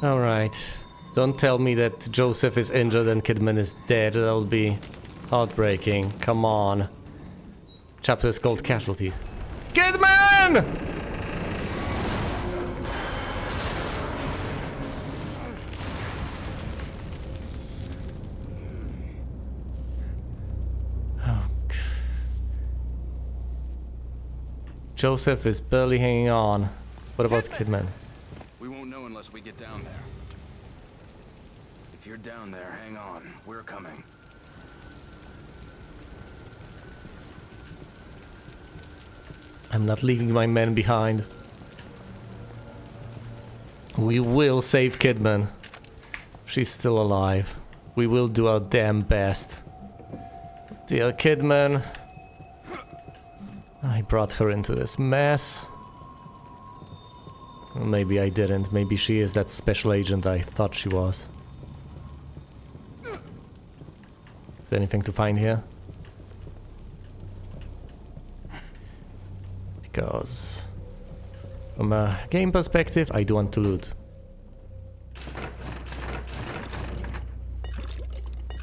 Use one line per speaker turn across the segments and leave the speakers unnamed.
Alright. Don't tell me that Joseph is injured and Kidman is dead. That would be heartbreaking. Come on. Chapter is called Casualties. Kidman! Oh. Joseph is barely hanging on. What about Kidman?
We won't know unless we get down there. If you're down there, hang on. We're coming.
I'm not leaving my men behind. We will save Kidman. She's still alive. We will do our damn best. Dear Kidman. I brought her into this mess. Maybe I didn't. Maybe she is that special agent I thought she was. Is there anything to find here? Because from a game perspective, I do want to loot.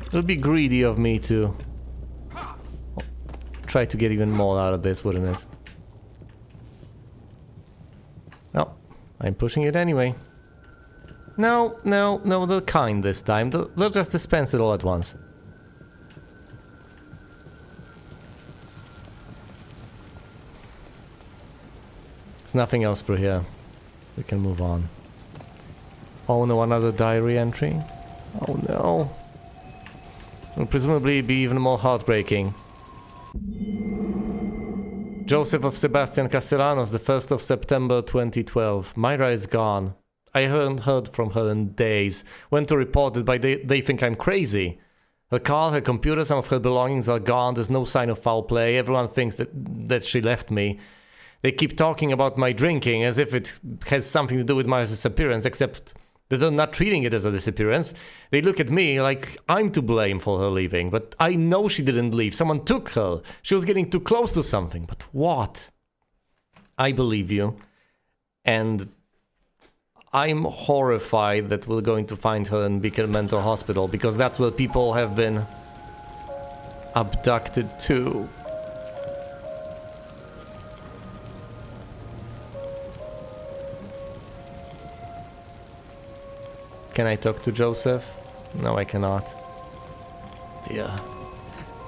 It would be greedy of me to try to get even more out of this, wouldn't it? No, I'm pushing it anyway. No, no, no, they're kind this time. They'll just dispense it all at once. There's nothing else for here. We can move on. Oh no, another diary entry. Oh no. Will presumably be even more heartbreaking. Joseph of Sebastian Castellanos, the 1st of September 2012. Myra is gone. I haven't heard from her in days. Went to report it, but they think I'm crazy. Her car, her computer, some of her belongings are gone. There's no sign of foul play. Everyone thinks that she left me. They keep talking about my drinking as if it has something to do with my disappearance, except that they're not treating it as a disappearance. They look at me like I'm to blame for her leaving, but I know she didn't leave. Someone took her. She was getting too close to something, but what? I believe you, and I'm horrified that we're going to find her in Beacon Mental Hospital, because that's where people have been abducted to. Can I talk to Joseph? No, I cannot. Dear.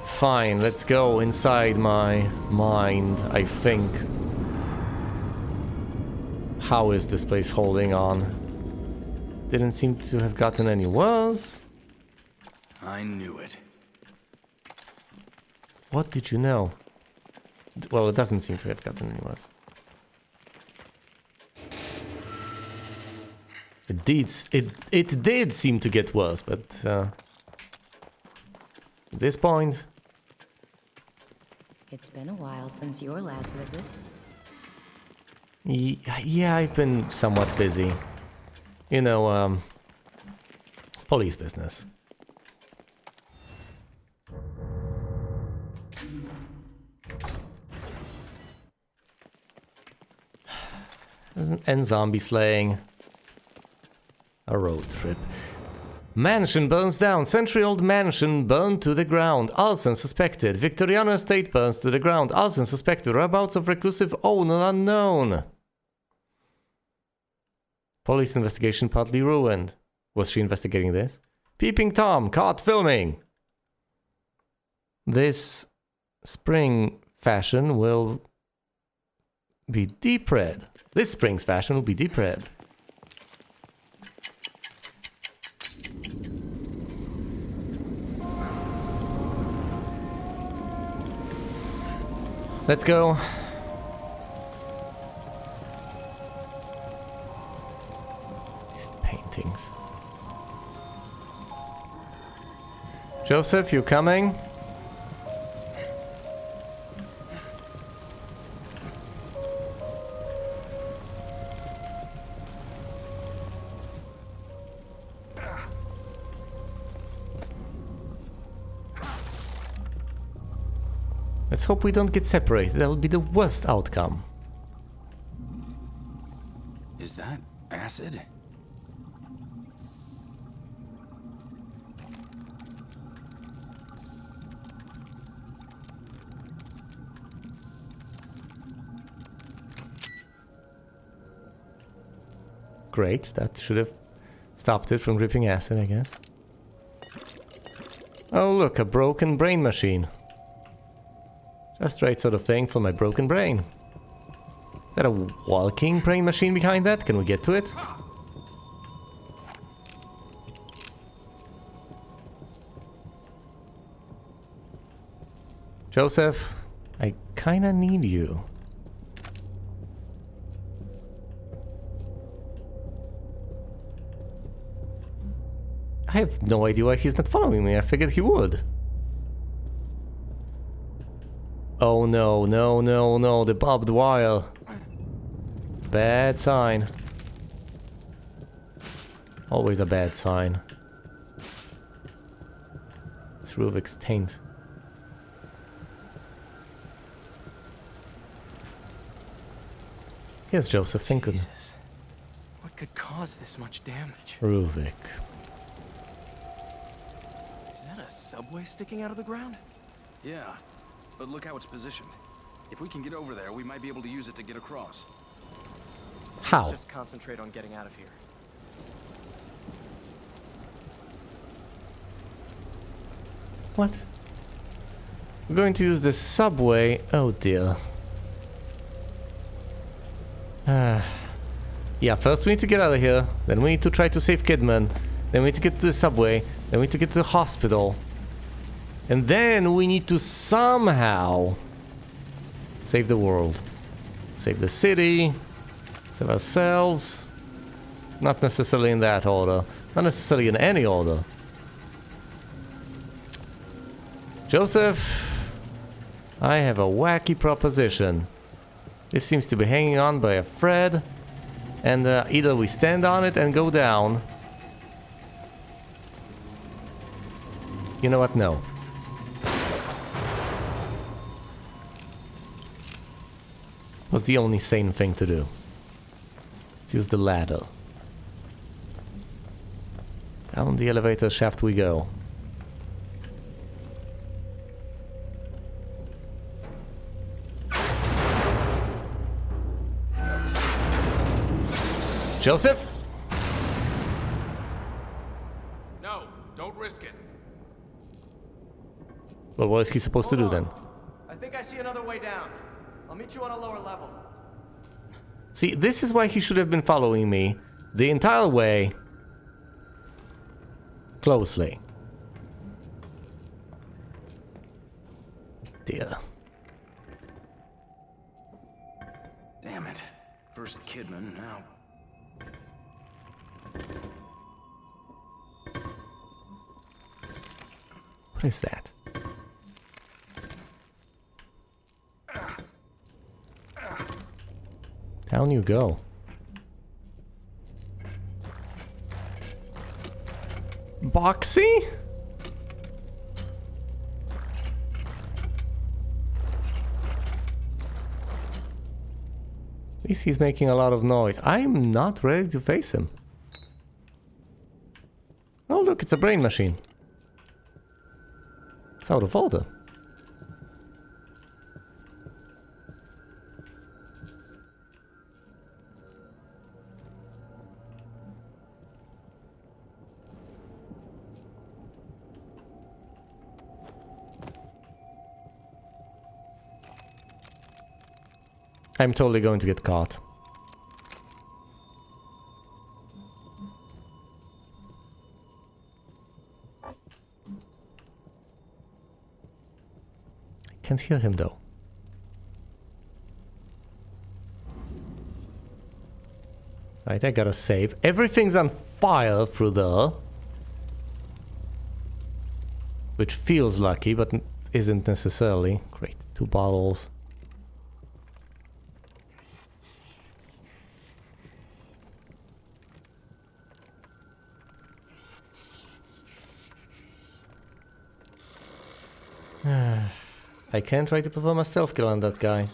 Fine, let's go inside my mind, I think. How is this place holding on? Didn't seem to have gotten any worse.
I knew it.
What did you know? Well, it doesn't seem to have gotten any worse. It did seem to get worse, but at this point...
It's been a while since your last visit.
Yeah, I've been somewhat busy. You know, police business. And zombie slaying. A road trip. Mansion burns down. Century-old mansion burned to the ground. Arson suspected. Victoriano estate burns to the ground. Arson suspected. Whereabouts of reclusive owner unknown. Police investigation partly ruined. Was she investigating this? Peeping Tom caught filming. This spring fashion will be deep red. This spring's fashion will be deep red. Let's go. These paintings. Joseph, you coming? Let's hope we don't get separated. That would be the worst outcome.
Is that acid?
Great, that should have stopped it from dripping acid, I guess. Oh look, a broken brain machine. Just right sort of thing for my broken brain. Is that a walking brain machine behind that? Can we get to it? Joseph, I kinda need you. I have no idea why he's not following me. I figured he would. Oh no, no, no, no, the barbed wire. Bad sign. Always a bad sign. It's Ruvik's taint. Here's Joseph Finkel.
Jesus. What could cause this much damage?
Ruvik.
Is that a subway sticking out of the ground?
Yeah, but look how it's positioned. If we can get over there, we might be able to use it to get across.
How?
Let's just concentrate on getting out of here.
What? We're going to use the subway. Oh dear. Yeah, first we need to get out of here. Then we need to try to save Kidman. Then we need to get to the subway. Then we need to get to the hospital. And then we need to somehow save the world. Save the city. Save ourselves. Not necessarily in that order. Not necessarily in any order. Joseph, I have a wacky proposition. This seems to be hanging on by a thread. And either we stand on it and go down. You know what? No. Was the only sane thing to do. Let's use the ladder. Down the elevator shaft we go. Joseph?
No, don't risk it.
Well, what is he supposed to do then?
I think I see another way down. I'll meet you on a lower level.
See, this is why he should have been following me the entire way closely. Dear.
Damn it. First Kidman, now.
What is that? Down you go. Boxy? At least he's making a lot of noise. I'm not ready to face him. Oh look, it's a brain machine. It's out of order. I'm totally going to get caught. I can't hear him though. Right, I gotta save. Everything's on fire through there. Which feels lucky, but isn't necessarily. Great, 2 bottles. I can try to perform a stealth kill on that guy.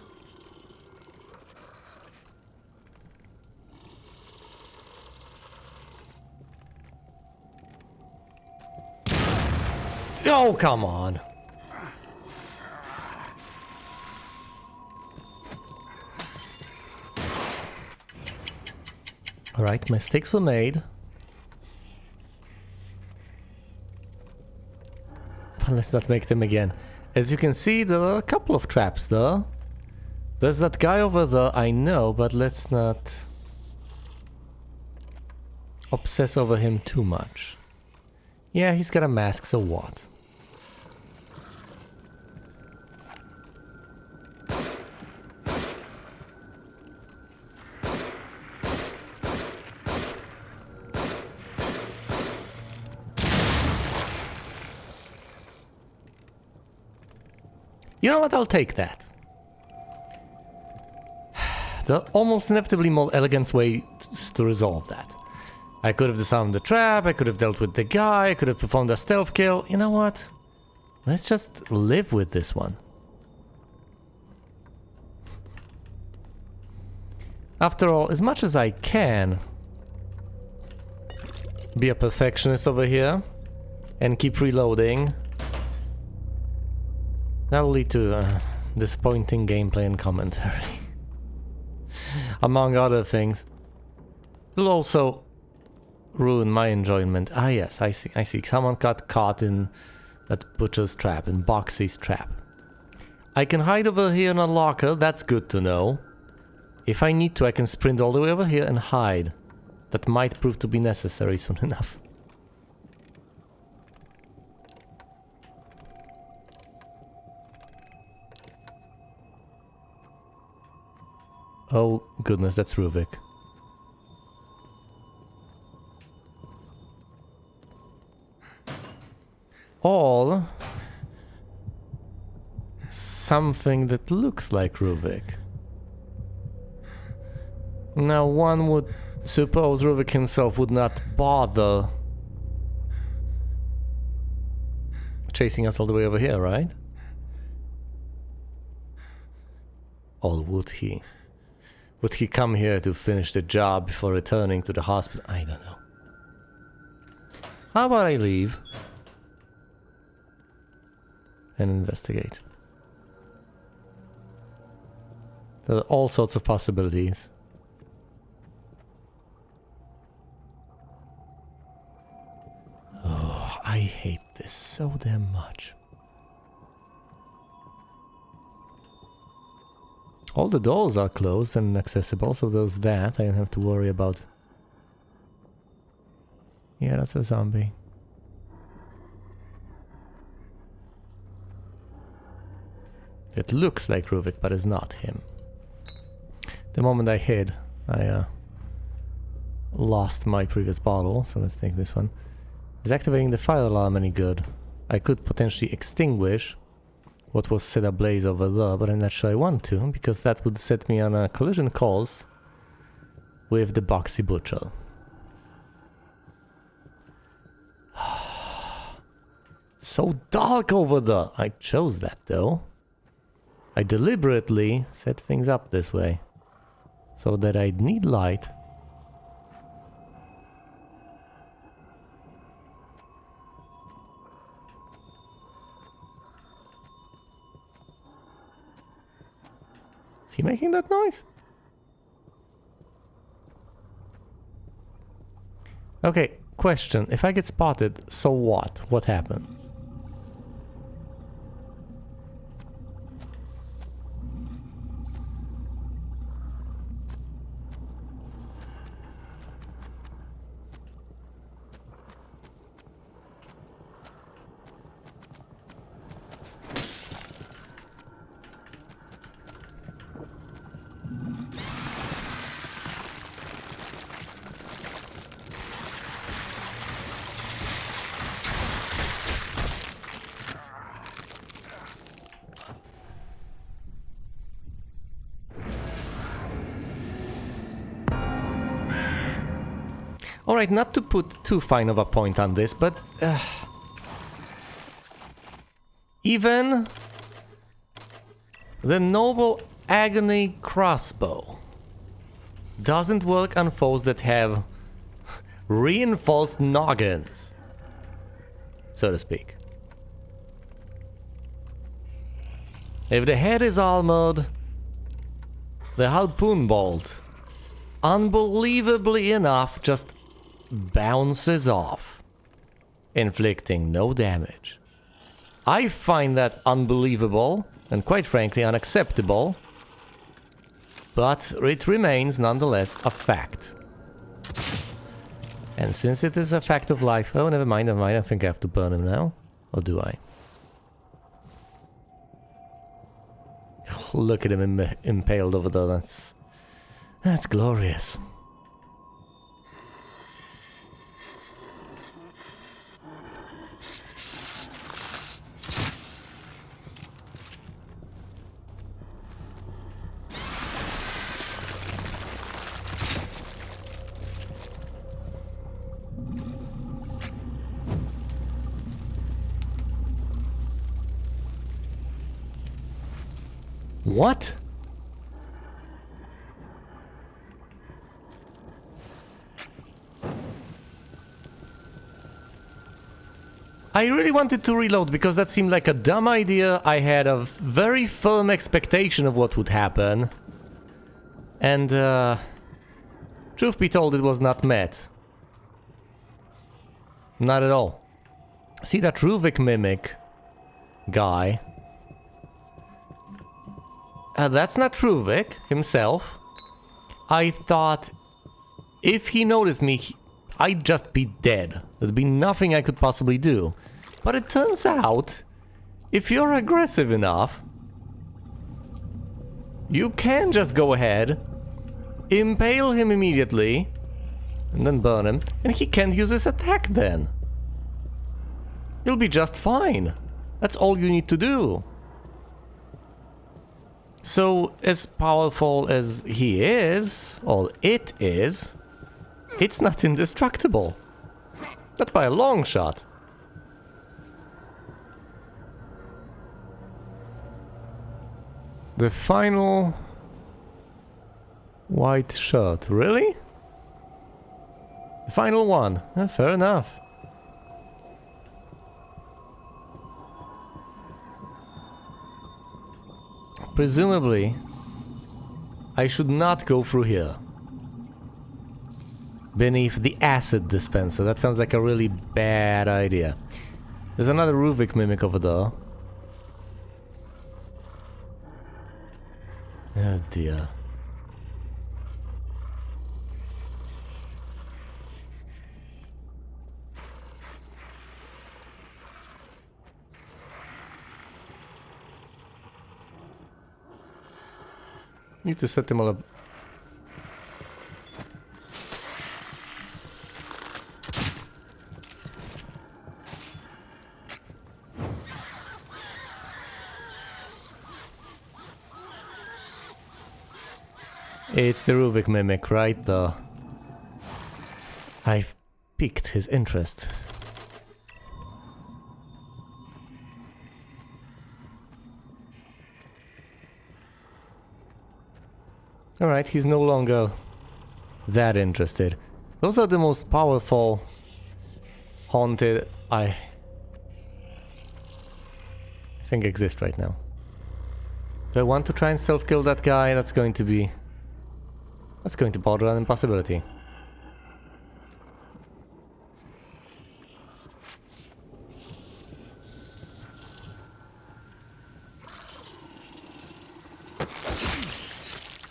Oh, come on. Alright, mistakes were made. But let's not make them again. As you can see, there are a couple of traps though. There's that guy over there, I know, but let's not obsess over him too much. Yeah, he's got a mask, so what? You know what, I'll take that. There are almost inevitably more elegant ways to resolve that. I could have disarmed the trap, I could have dealt with the guy, I could have performed a stealth kill. You know what? Let's just live with this one. After all, as much as I can be a perfectionist over here and keep reloading, that'll lead to disappointing gameplay and commentary. Among other things. It'll also ruin my enjoyment. Ah yes, I see. Someone got caught in that butcher's trap, in Boxy's trap. I can hide over here in a locker, that's good to know. If I need to, I can sprint all the way over here and hide. That might prove to be necessary soon enough. Oh goodness, that's Ruvik. All something that looks like Ruvik. Now one would suppose Ruvik himself would not bother chasing us all the way over here, right? Or would he? Would he come here to finish the job before returning to the hospital? I don't know. How about I leave and investigate? There are all sorts of possibilities. Oh, I hate this so damn much. All the doors are closed and inaccessible, so there's that. I don't have to worry about... Yeah, that's a zombie. It looks like Ruvik, but it's not him. The moment I hid, I lost my previous bottle, so let's take this one. Is activating the fire alarm any good? I could potentially extinguish what was set ablaze over there, but I'm not sure I want to, because that would set me on a collision course with the Boxy Butcher. So dark over there! I chose that though. I deliberately set things up this way, so that I'd need light. Is he making that noise? Okay, question. If I get spotted, so what? What happens? Alright, not to put too fine of a point on this, but... even... the Noble Agony crossbow doesn't work on foes that have reinforced noggins, so to speak. If the head is armored, the harpoon bolt unbelievably enough, just bounces off, inflicting no damage. I find that unbelievable, and quite frankly unacceptable, but it remains nonetheless a fact. And since it is a fact of life... Oh, never mind, I think I have to burn him now. Or do I? Look at him impaled over there, that's glorious. What? I really wanted to reload because that seemed like a dumb idea. I had a very firm expectation of what would happen. And, truth be told, it was not met. Not at all. See that Ruvik Mimic guy? That's not Ruvik himself. I thought if he noticed me, I'd just be dead. There'd be nothing I could possibly do. But it turns out, if you're aggressive enough, you can just go ahead, impale him immediately, and then burn him, and he can't use his attack then. You'll be just fine. That's all you need to do. So, as powerful as he is, or it is, it's not indestructible. Not by a long shot. The final white shirt, really? The final one, fair enough. Presumably, I should not go through here. Beneath the acid dispenser. That sounds like a really bad idea. There's another Ruvik Mimic over there. Oh dear. Need to set them all up. It's the Ruvik Mimic, right? I've piqued his interest. Alright, he's no longer that interested. Those are the most powerful haunted I think exist right now. Do I want to try and self-kill that guy? That's going to border an impossibility.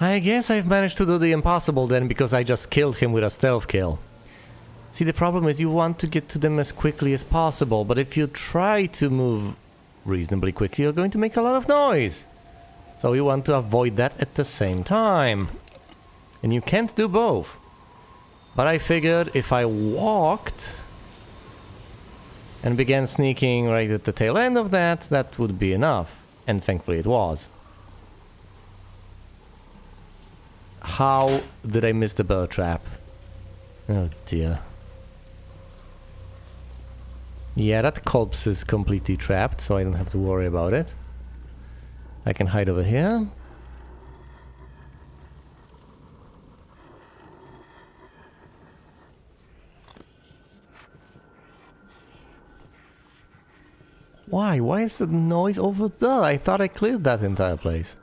I guess I've managed to do the impossible then, because I just killed him with a stealth kill. See, the problem is you want to get to them as quickly as possible, but if you try to move reasonably quickly, you're going to make a lot of noise. So you want to avoid that at the same time. And you can't do both. But I figured if I walked and began sneaking right at the tail end of that, that would be enough. And thankfully it was. How did I miss the bear trap? Oh dear. Yeah, that corpse is completely trapped, so I don't have to worry about it. I can hide over here. Why? Why is the noise over there? I thought I cleared that entire place.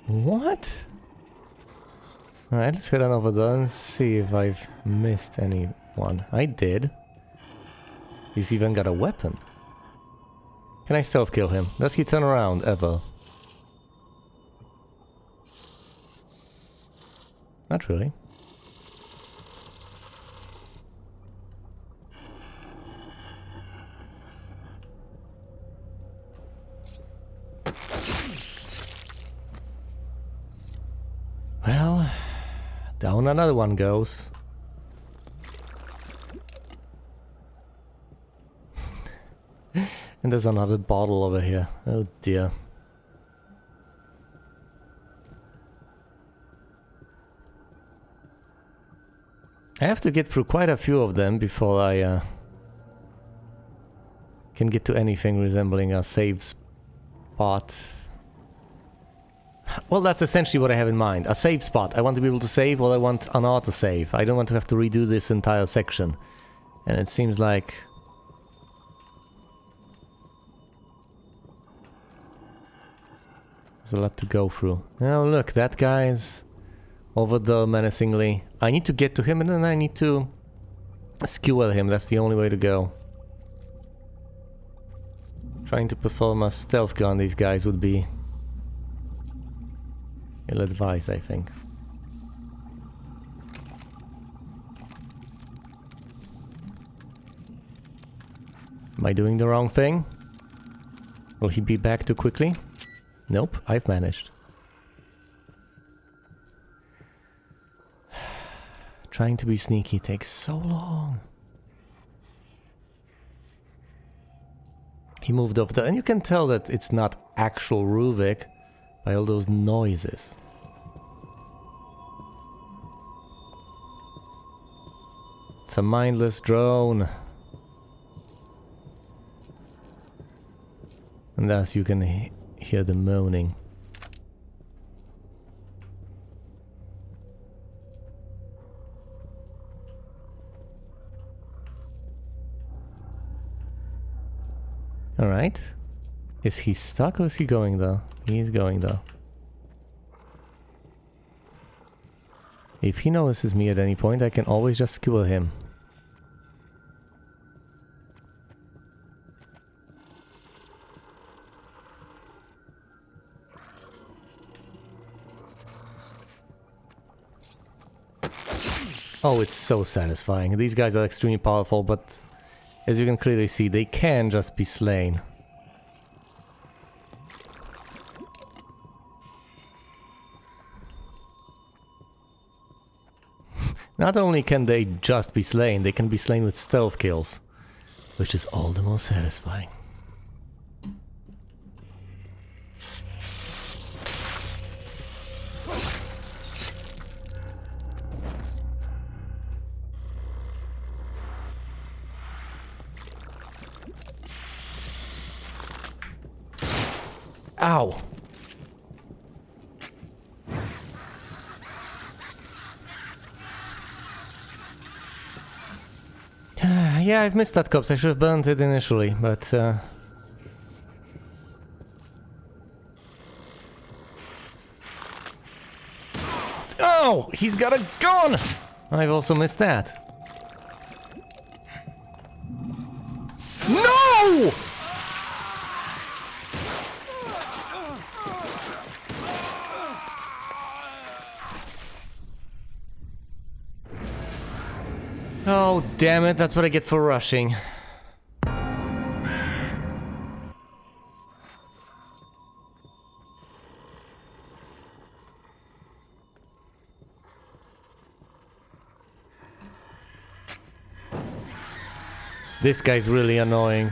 What? Alright, let's head on over there and see if I've missed anyone. I did. He's even got a weapon. Can I stealth kill him? Does he turn around ever? Not really. Well, down another one goes. And there's another bottle over here. Oh dear. I have to get through quite a few of them before I can get to anything resembling a save spot. Well, that's essentially what I have in mind. A save spot. I want to be able to save while I want an autosave. I don't want to have to redo this entire section. And it seems like... there's a lot to go through. Now look, that guy's over there menacingly. I need to get to him and then I need to skewer him. That's the only way to go. Trying to perform a stealth kill on these guys would be ill-advised, I think. Am I doing the wrong thing? Will he be back too quickly? Nope, I've managed. Trying to be sneaky takes so long. He moved over there, and you can tell that it's not actual Ruvik by all those noises. It's a mindless drone. And thus you can hear the moaning. Alright. Is he stuck or is he going there? He's going there. If he notices me at any point, I can always just skewer him. Oh, it's so satisfying. These guys are extremely powerful, but as you can clearly see, they can just be slain. Not only can they just be slain, they can be slain with stealth kills, which is all the more satisfying. Ow! Yeah, I've missed that corpse. I should have burnt it initially, but... Oh! He's got a gun! I've also missed that. No! Oh, damn it, that's what I get for rushing. This guy's really annoying.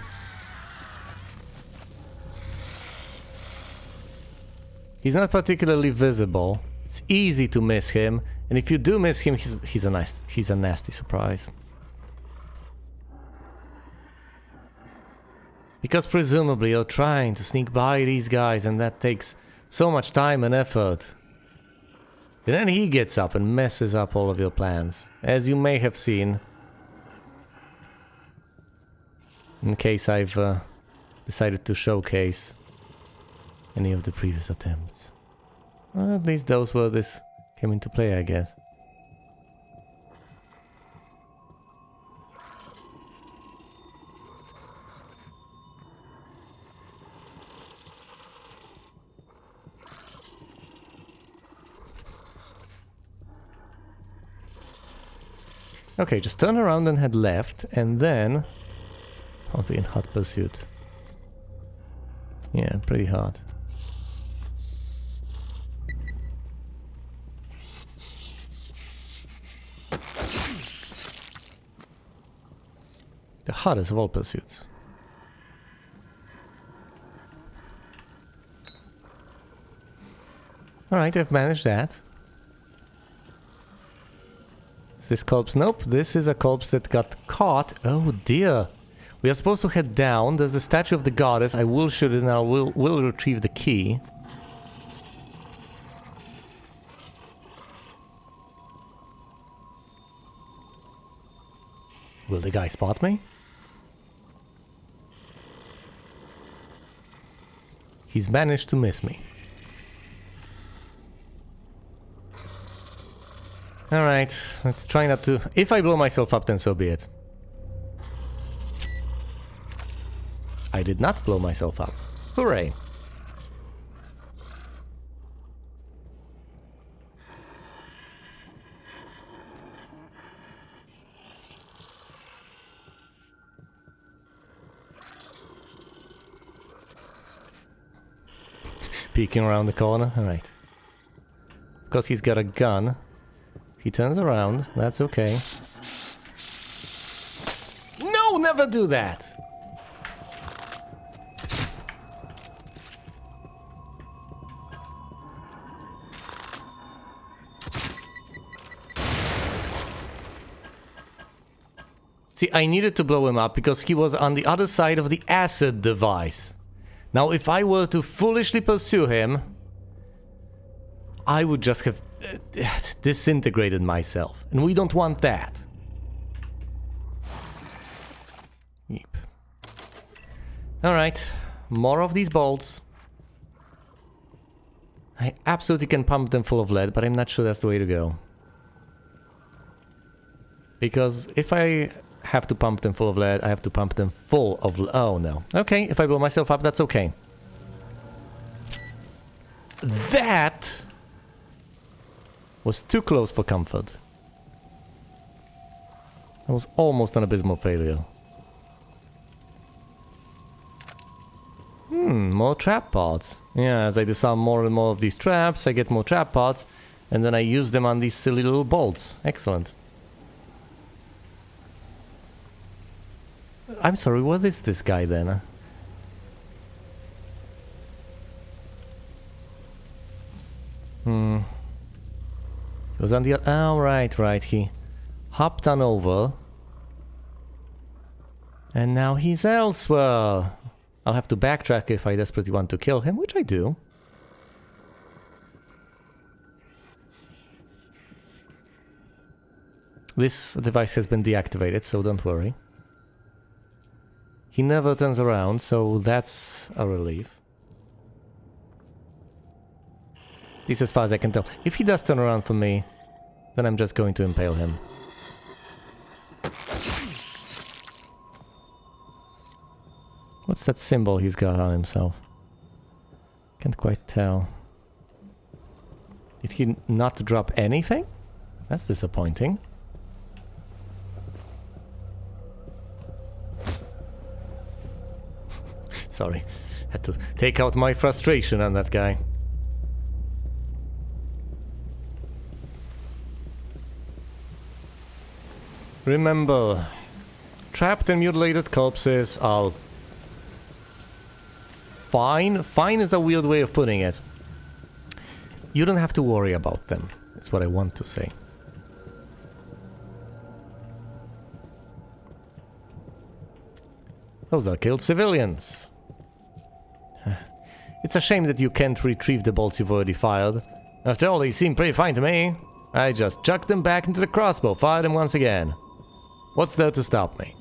He's not particularly visible. It's easy to miss him. And if you do miss him, he's a nasty surprise. Because presumably you're trying to sneak by these guys and that takes so much time and effort. And then he gets up and messes up all of your plans. As you may have seen. In case I've decided to showcase any of the previous attempts. Well, at least those where this came into play, I guess. Okay, just turn around and head left, and then I'll be in hot pursuit. Yeah, pretty hot. The hottest of all pursuits. Alright, I've managed that. Is this corpse? Nope, this is a corpse that got caught. Oh dear. We are supposed to head down. There's the statue of the goddess. I will shoot it and I will retrieve the key. Will the guy spot me? He's managed to miss me. Alright, let's try not to... If I blow myself up, then so be it. I did not blow myself up. Hooray! Peeking around the corner, alright. Of course he's got a gun. He turns around, that's okay. No, never do that! See, I needed to blow him up because he was on the other side of the acid device. Now, if I were to foolishly pursue him, I would just have disintegrated myself. And we don't want that. Yep. Alright, more of these bolts. I absolutely can pump them full of lead, but I'm not sure that's the way to go. Because if I have to pump them full of lead, I have to pump them full of... Oh no. Okay, if I blow myself up, that's okay. That was too close for comfort. That was almost an abysmal failure. More trap pods. Yeah, as I disarm more and more of these traps, I get more trap pods, and then I use them on these silly little bolts. Excellent. I'm sorry, what is this guy then? It was on the... Oh, right, he hopped on over. And now he's elsewhere. I'll have to backtrack if I desperately want to kill him, which I do. This device has been deactivated, so don't worry. He never turns around, so that's a relief. At least as far as I can tell. If he does turn around for me, then I'm just going to impale him. What's that symbol he's got on himself? Can't quite tell. Did he not drop anything? That's disappointing. Sorry, had to take out my frustration on that guy. Remember, trapped and mutilated corpses are fine. Fine is a weird way of putting it. You don't have to worry about them. That's what I want to say. Those are killed civilians. It's a shame that you can't retrieve the bolts you've already fired. After all, they seem pretty fine to me. I just chucked them back into the crossbow, fired them once again. What's there to stop me?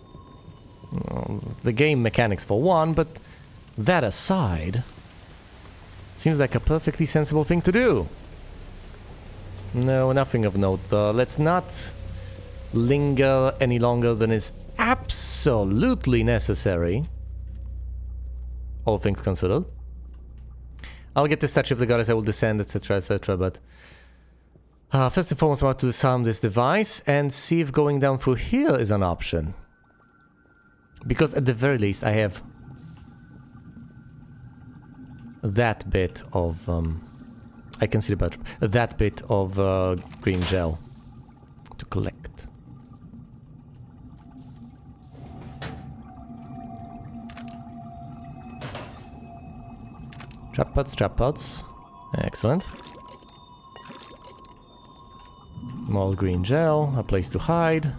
Well, the game mechanics for one, but that aside, seems like a perfectly sensible thing to do. No, nothing of note though. Let's not linger any longer than is absolutely necessary. All things considered. I'll get the statue of the goddess, I will descend, etc, etc, but... first and foremost, I want to disarm this device and see if going down through here is an option. Because at the very least I have... that bit of... I can see the bathroom. That bit of green gel to collect. Trap pods, trap pods. Excellent. More green gel, a place to hide.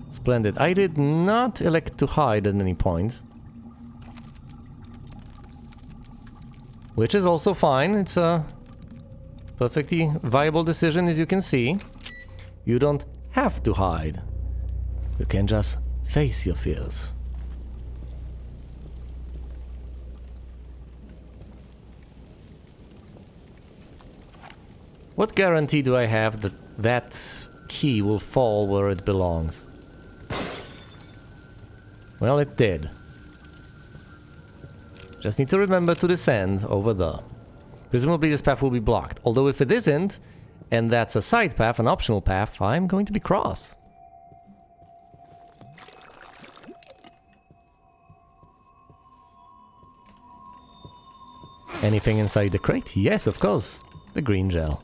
Splendid. I did not elect to hide at any point. Which is also fine. It's a perfectly viable decision, as you can see. You don't have to hide. You can just face your fears. What guarantee do I have that that key will fall where it belongs? Well, it did. Just need to remember to descend over there. Presumably this path will be blocked. Although if it isn't, and that's a side path, an optional path, I'm going to be cross. Anything inside the crate? Yes, of course. The green gel.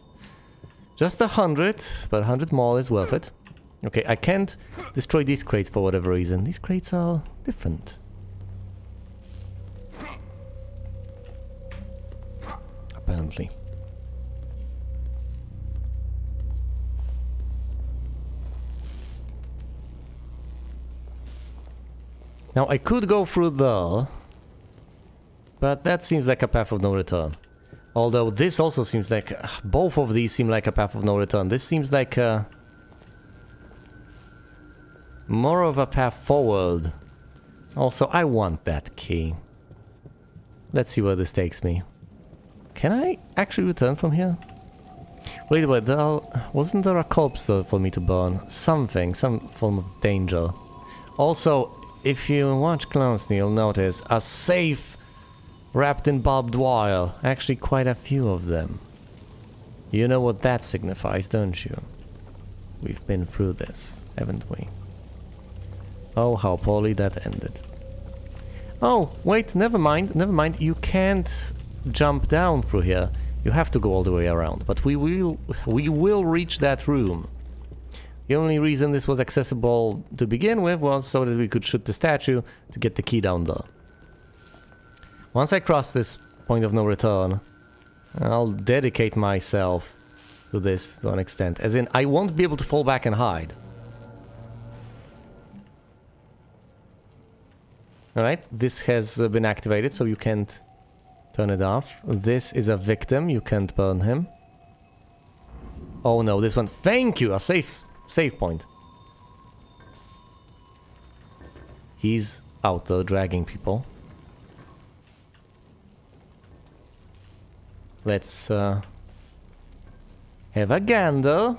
Just 100, but 100 more is worth it. Okay, I can't destroy these crates for whatever reason. These crates are different. Apparently. Now I could go through there, but that seems like a path of no return. Although this also seems like... both of these seem like a path of no return. This seems like more of a path forward. Also, I want that key. Let's see where this takes me. Can I actually return from here? Wait, wasn't there a corpse there for me to burn? Something, some form of danger. Also, if you watch closely, you'll notice a safe wrapped in barbed wire. Actually, quite a few of them. You know what that signifies, don't you? We've been through this, haven't we? Oh, how poorly that ended. Oh, wait, never mind, never mind. You can't jump down through here. You have to go all the way around. But we will reach that room. The only reason this was accessible to begin with was so that we could shoot the statue to get the key down there. Once I cross this point of no return, I'll dedicate myself to this to an extent. As in, I won't be able to fall back and hide. Alright, this has been activated, so you can't turn it off. This is a victim, you can't burn him. Oh no, this one... Thank you! A save point. He's out there dragging people. Let's have a gander.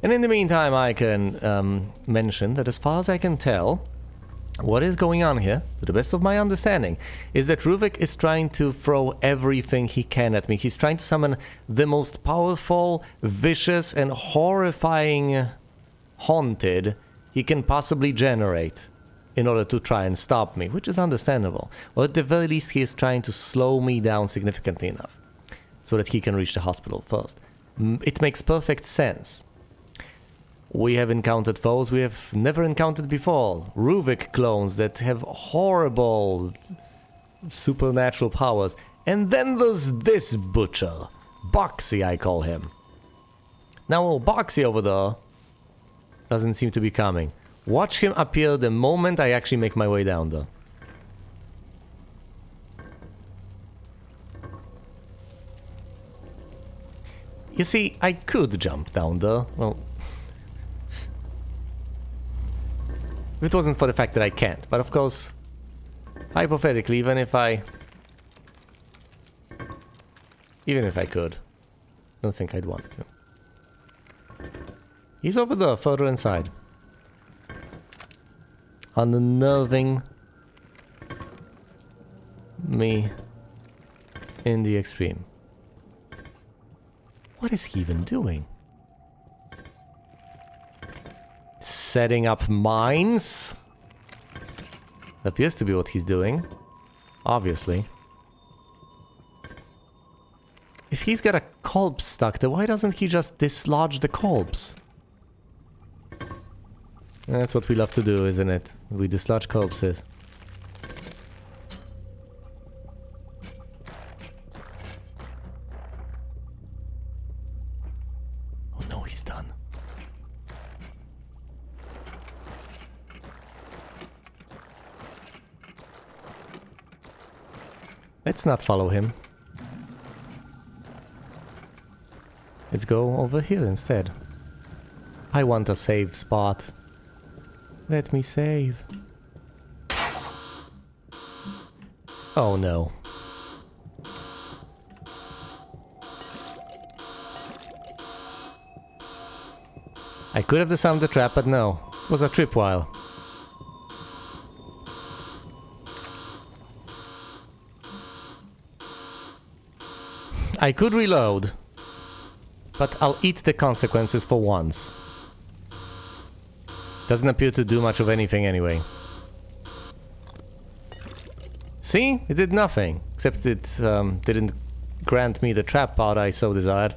And in the meantime, I can mention that as far as I can tell, what is going on here, to the best of my understanding, is that Ruvik is trying to throw everything he can at me. He's trying to summon the most powerful, vicious, and horrifying haunted he can possibly generate in order to try and stop me, which is understandable. Or at the very least, he is trying to slow me down significantly enough so that he can reach the hospital first. It makes perfect sense. We have encountered foes we have never encountered before. Ruvik clones that have horrible supernatural powers. And then there's this butcher. Boxy, I call him. Now, old Boxy over there doesn't seem to be coming. Watch him appear the moment I actually make my way down there. You see, I could jump down there. Well, if it wasn't for the fact that I can't. But of course, hypothetically, even if I could. Don't think I'd want to. He's over there, further inside. Unnerving me in the extreme. What is he even doing? Setting up mines? Appears to be what he's doing. Obviously. If he's got a corpse stuck there, why doesn't he just dislodge the corpse? That's what we love to do, isn't it? We dislodge corpses. Oh no, he's done. Let's not follow him. Let's go over here instead. I want a safe spot. Let me save. Oh no. I could have disarmed the trap, but no. It was a tripwire. I could reload, but I'll eat the consequences for once. Doesn't appear to do much of anything anyway. See? It did nothing. Except it didn't grant me the trap part I so desired.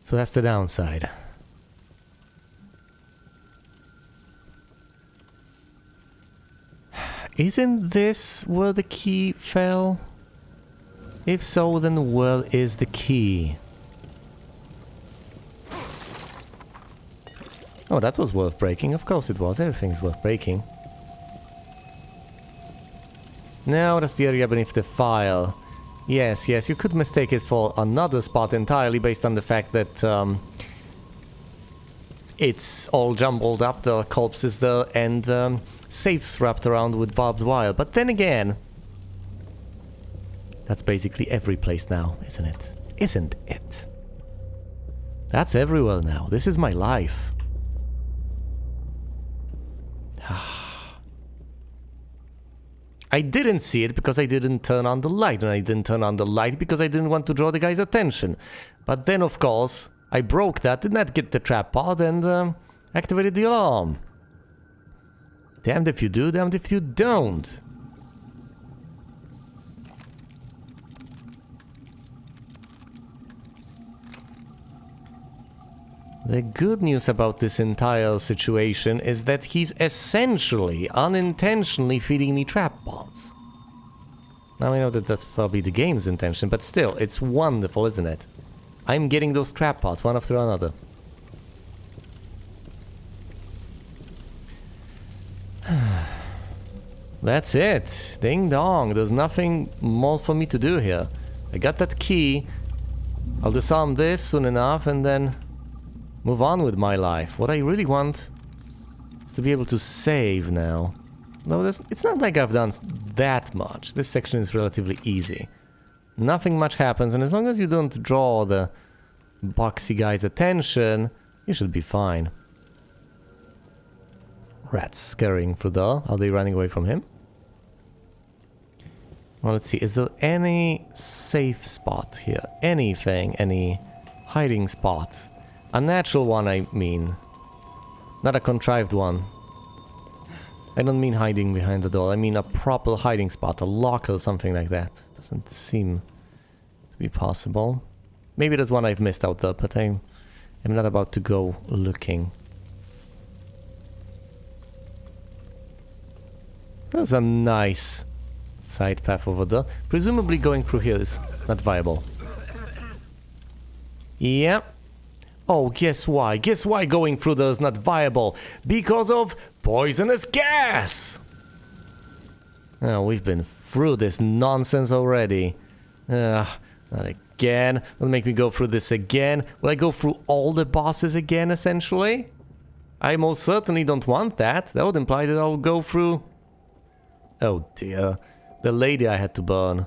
So that's the downside. Isn't this where the key fell? If so, then where is the key? Oh, that was worth breaking. Of course it was. Everything's worth breaking. Now that's the area beneath the file. Yes, yes, you could mistake it for another spot entirely based on the fact that it's all jumbled up, there are corpses there, and safes wrapped around with barbed wire. But then again, that's basically every place now, isn't it? Isn't it? That's everywhere now. This is my life. I didn't see it because I didn't turn on the light, and I didn't turn on the light because I didn't want to draw the guy's attention. But then, of course, I broke that, did not get the trap part, and activated the alarm. Damned if you do, damned if you don't. The good news about this entire situation is that he's essentially, unintentionally feeding me trap parts. Now I know that that's probably the game's intention, but still, it's wonderful, isn't it? I'm getting those trap parts one after another. That's it. Ding dong. There's nothing more for me to do here. I got that key. I'll disarm this soon enough and then move on with my life. What I really want is to be able to save now. No, it's not like I've done that much. This section is relatively easy. Nothing much happens, and as long as you don't draw the boxy guy's attention, you should be fine. Rats scurrying through there. Are they running away from him? Well, let's see. Is there any safe spot here? Anything? Any hiding spot? A natural one, I mean. Not a contrived one. I don't mean hiding behind the door. I mean a proper hiding spot. A locker or something like that. Doesn't seem to be possible. Maybe there's one I've missed out there, but I'm not about to go looking. There's a nice side path over there. Presumably going through here is not viable. Yeah. Oh, guess why? Guess why going through there is not viable? Because of poisonous gas! Oh, we've been through this nonsense already. Not again. Don't make me go through this again. Will I go through all the bosses again, essentially? I most certainly don't want that. That would imply that I'll go through... Oh dear. The lady I had to burn.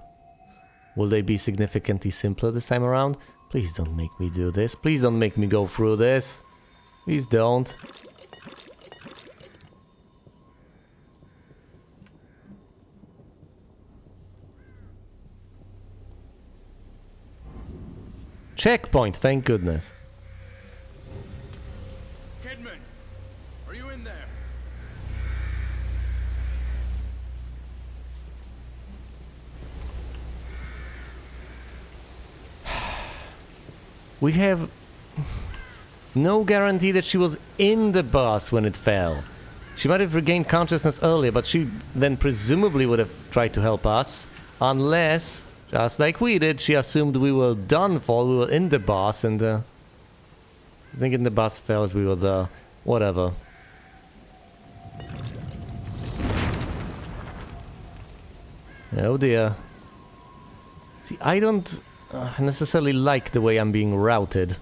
Will they be significantly simpler this time around? Please don't make me do this. Please don't make me go through this. Please don't. Checkpoint, thank goodness.
Kidman, are you in there?
We have no guarantee that she was in the bus when it fell. She might have regained consciousness earlier, but she then presumably would have tried to help us. Unless, just like we did, she assumed we were done for, we were in the bus, and I think in the bus fell as we were there. Whatever. Oh dear. See, I don't necessarily like the way I'm being routed.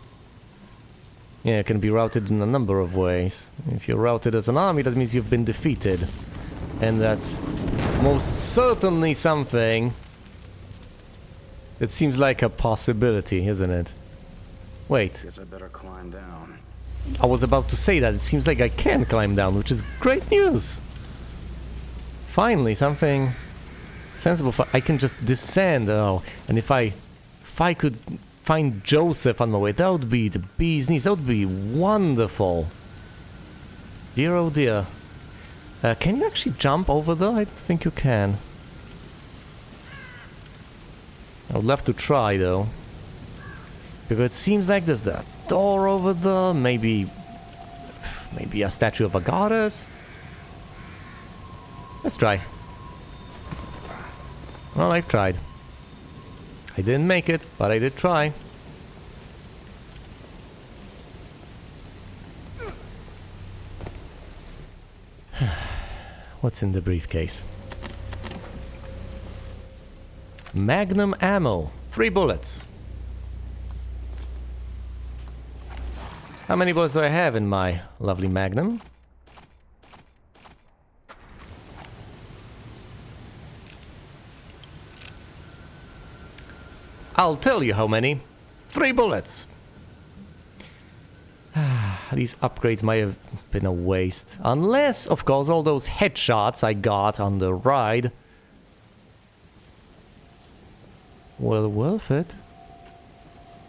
Yeah, it can be routed in a number of ways. If you're routed as an army, that means you've been defeated. And that's most certainly something that seems like a possibility, isn't it? Wait,
Guess I better climb down.
I was about to say that. It seems like I can climb down, which is great news. Finally, something sensible. I can just descend. Oh, and if I could find Joseph on my way, that would be the bee's knees. That would be wonderful. Dear, oh dear. Can you actually jump over there? I think you can. I would love to try, though. Because it seems like there's that door over there. Maybe a statue of a goddess. Let's try. Well, I've tried. I didn't make it, but I did try. What's in the briefcase? Magnum ammo. 3 bullets. How many bullets do I have in my lovely Magnum? I'll tell you how many. 3 bullets. These upgrades might have been a waste. Unless, of course, all those headshots I got on the ride were worth it.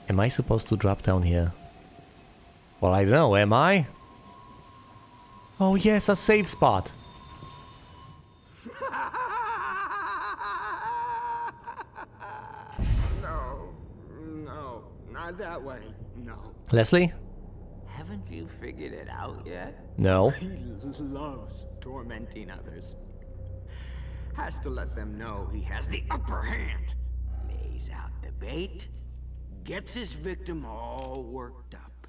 Am I supposed to drop down here? Well, I don't know, am I? Oh yes, a safe spot.
No, not that way. No.
Leslie?
Haven't you figured it out yet?
No.
He loves tormenting others. Has to let them know he has the upper hand. Lays out the bait, gets his victim all worked up.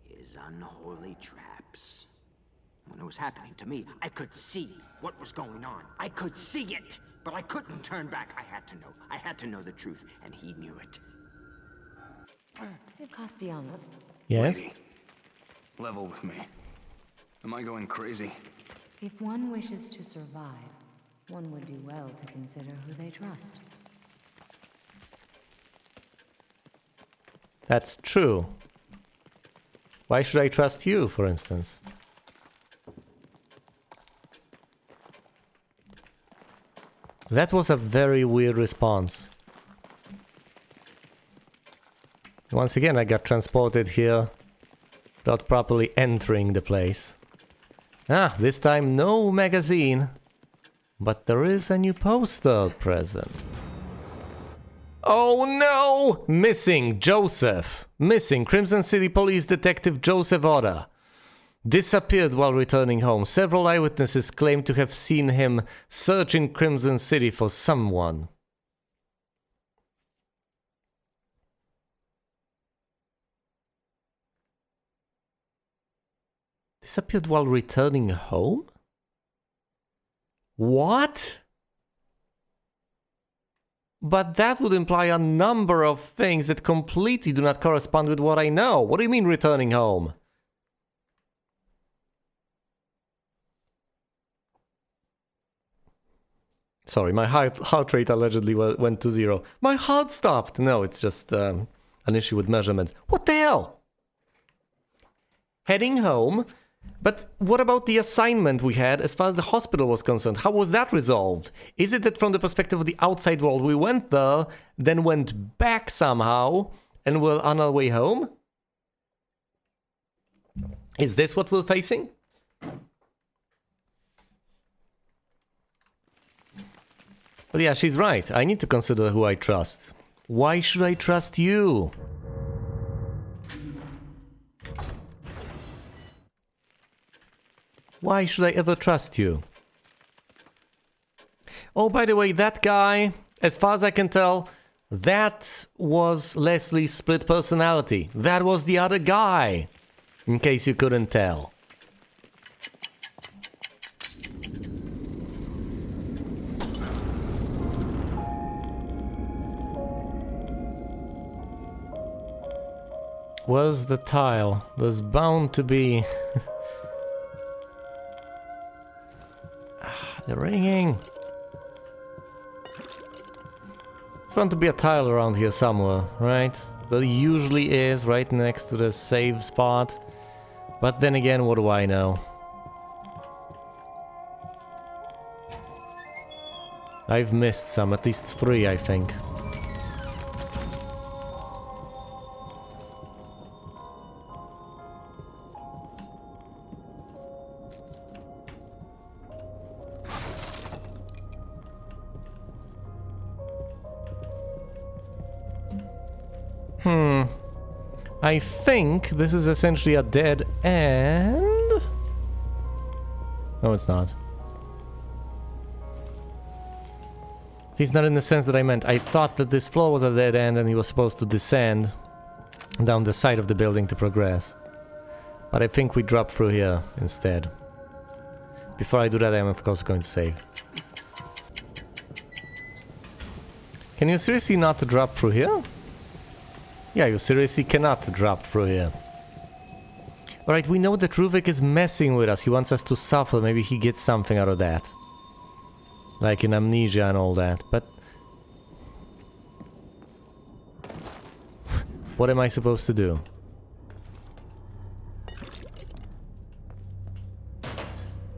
His unholy traps. When it was happening to me, I could see what was going on. I could see it, but I couldn't turn back. I had to know. I had to know the truth, and he knew it.
Hey, Castellanos.
Yes?
Lady, level with me. Am I going crazy?
If one wishes to survive, one would do well to consider who they trust.
That's true. Why should I trust you, for instance? That was a very weird response. Once again, I got transported here without properly entering the place. Ah, this time no magazine. But there is a new poster present. Oh no! Missing Joseph. Missing Crimson City Police Detective Joseph Oda. Disappeared while returning home. Several eyewitnesses claim to have seen him searching Crimson City for someone. Disappeared while returning home? What? But that would imply a number of things that completely do not correspond with what I know. What do you mean returning home? Sorry, my heart rate allegedly went to 0. My heart stopped! No, it's just an issue with measurements. What the hell? Heading home? But what about the assignment we had as far as the hospital was concerned? How was that resolved? Is it that from the perspective of the outside world we went there, then went back somehow, and we're on our way home? Is this what we're facing? But yeah, she's right. I need to consider who I trust. Why should I trust you? Why should I ever trust you? Oh, by the way, that guy, as far as I can tell, that was Leslie's split personality. That was the other guy, in case you couldn't tell. Where's the tile? There's bound to be... The ringing. It's bound to be a tile around here somewhere, right? There usually is, right next to the save spot. But then again, what do I know? I've missed some, at least 3, I think. I think this is essentially a dead end. No, it's not. It's not in the sense that I meant. I thought that this floor was a dead end and he was supposed to descend down the side of the building to progress. But I think we drop through here instead. Before I do that, I'm of course going to save. Can you seriously not drop through here? Yeah, you seriously cannot drop through here. Alright, we know that Ruvik is messing with us. He wants us to suffer. Maybe he gets something out of that. Like in amnesia and all that, but... What am I supposed to do?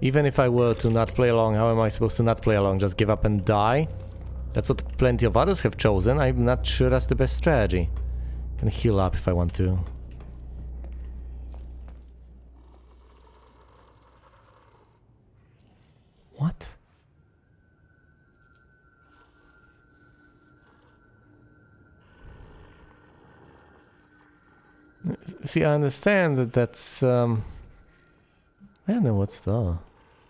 Even if I were to not play along, how am I supposed to not play along? Just give up and die? That's what plenty of others have chosen. I'm not sure that's the best strategy. Can heal up if I want to. What? See, I understand that that's, I don't know what's there.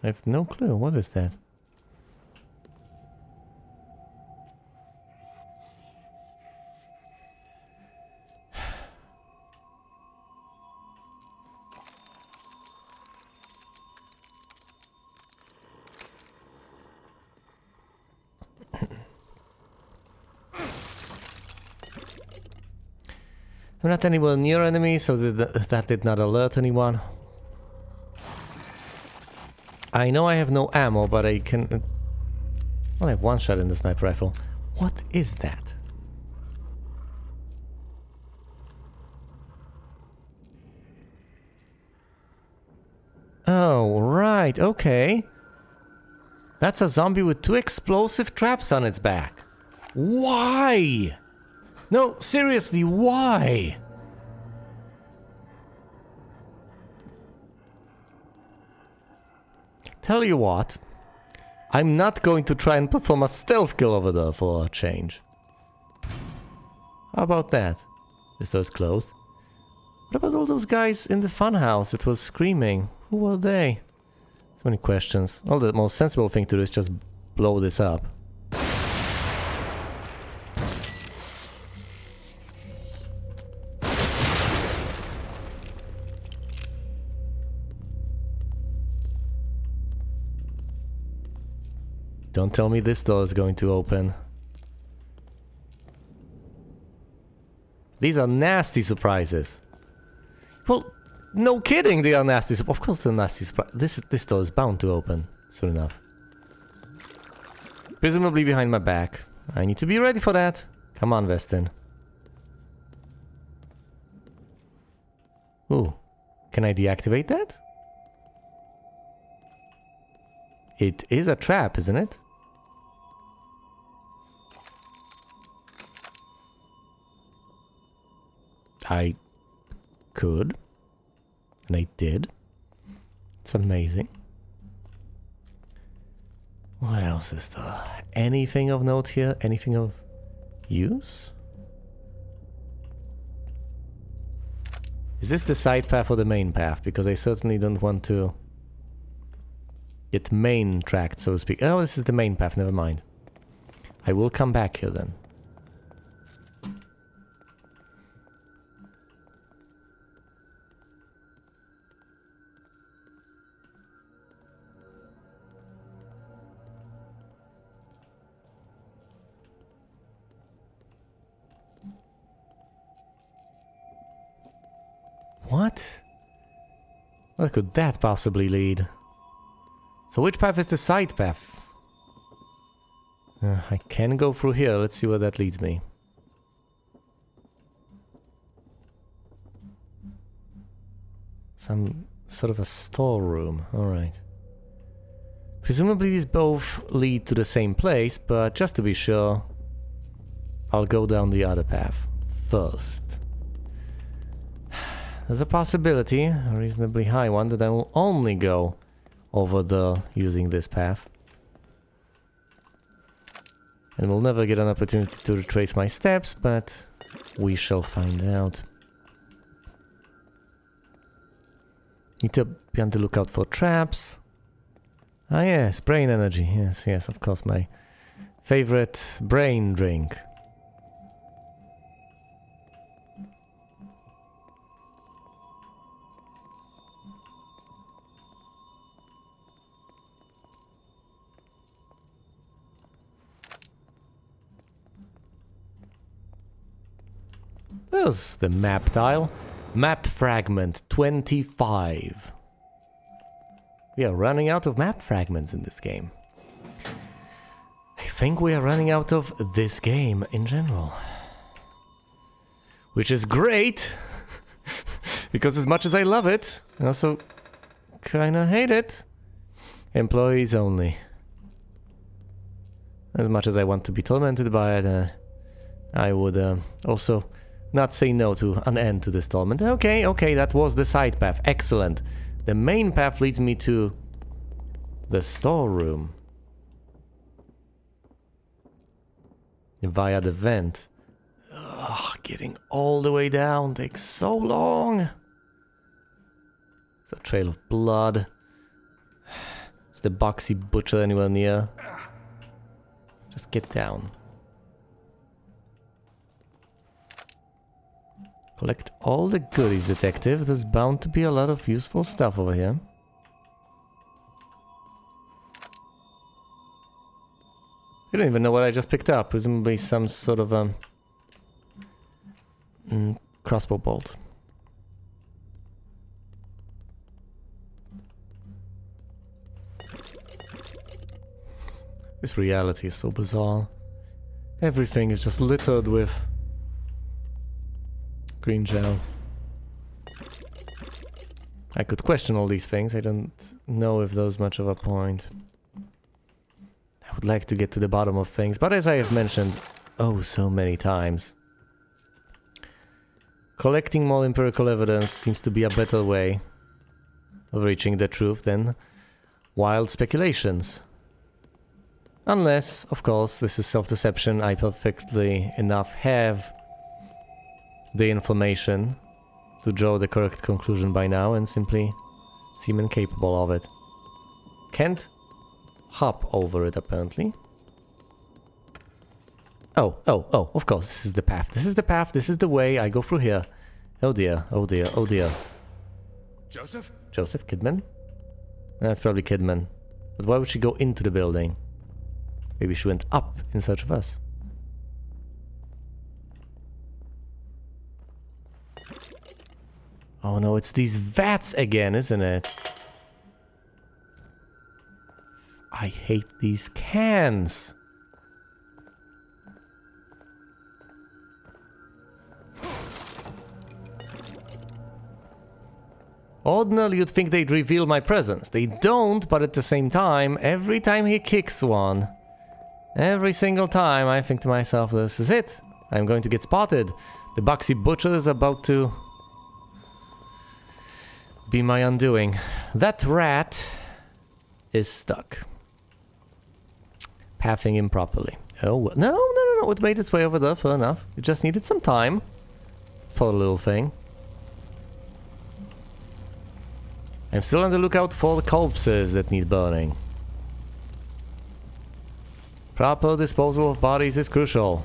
I have no clue. What is that? I'm not anywhere near enemies, so that did not alert anyone. I know I have no ammo, but I can... I only have one shot in the sniper rifle. What is that? Oh, right, okay. That's a zombie with 2 explosive traps on its back. Why? No, seriously, why? Tell you what, I'm not going to try and perform a stealth kill over there for a change. How about that? This door's closed. What about all those guys in the funhouse that was screaming? Who were they? So many questions. Well, the most sensible thing to do is just blow this up. Don't tell me this door is going to open. These are nasty surprises. Well, no kidding, they are nasty. Of course they're nasty surprises. This door is bound to open soon enough. Presumably behind my back. I need to be ready for that. Come on, Weston. Ooh. Can I deactivate that? It is a trap, isn't it? I could. And I did. It's amazing. What else is there? Anything of note here? Anything of use? Is this the side path or the main path? Because I certainly don't want to get main tracked, so to speak. Oh, this is the main path, never mind. I will come back here then. What? Where could that possibly lead? So which path is the side path? I can go through here. Let's see where that leads me. Some sort of a storeroom. Alright. Presumably these both lead to the same place, but just to be sure, I'll go down the other path first. There's a possibility, a reasonably high one, that I will only go over there using this path. And we'll never get an opportunity to retrace my steps, but we shall find out. Need to be on the lookout for traps. Ah yes, brain energy. Yes, yes, of course, my favorite brain drink. There's the map tile. Map fragment 25. We are running out of map fragments in this game. I think we are running out of this game in general. Which is great! Because as much as I love it, I also kinda hate it. Employees only. As much as I want to be tormented by it, I would also not say no to an end to this torment. Okay, okay, that was the side path. Excellent. The main path leads me to the storeroom. Via the vent. Ugh, getting all the way down takes so long. It's a trail of blood. Is the boxy butcher anywhere near? Just get down. Collect all the goodies, detective. There's bound to be a lot of useful stuff over here. I don't even know what I just picked up. Presumably some sort of crossbow bolt. This reality is so bizarre. Everything is just littered with green gel. I could question all these things. I don't know if there's much of a point. I would like to get to the bottom of things, but as I have mentioned oh so many times, collecting more empirical evidence seems to be a better way of reaching the truth than wild speculations. Unless, of course, this is self-deception. I perfectly enough have the information to draw the correct conclusion by now and simply seem incapable of it. Can't hop over it, apparently. Oh, of course, this is the path. This is the path, this is the way. I go through here. Oh dear, oh dear, oh dear.
Joseph?
Joseph Kidman? That's probably Kidman. But why would she go into the building? Maybe she went up in search of us. Oh no, it's these vats again, isn't it? I hate these cans. Ordinarily, you'd think they'd reveal my presence. They don't, but at the same time, every time he kicks one, every single time, I think to myself, this is it. I'm going to get spotted. The Boxy Butcher is about to be my undoing. That rat is stuck. Pathing improperly. Oh, well. No. It made its way over there, fair enough. It just needed some time. Poor little thing. I'm still on the lookout for the corpses that need burning. Proper disposal of bodies is crucial.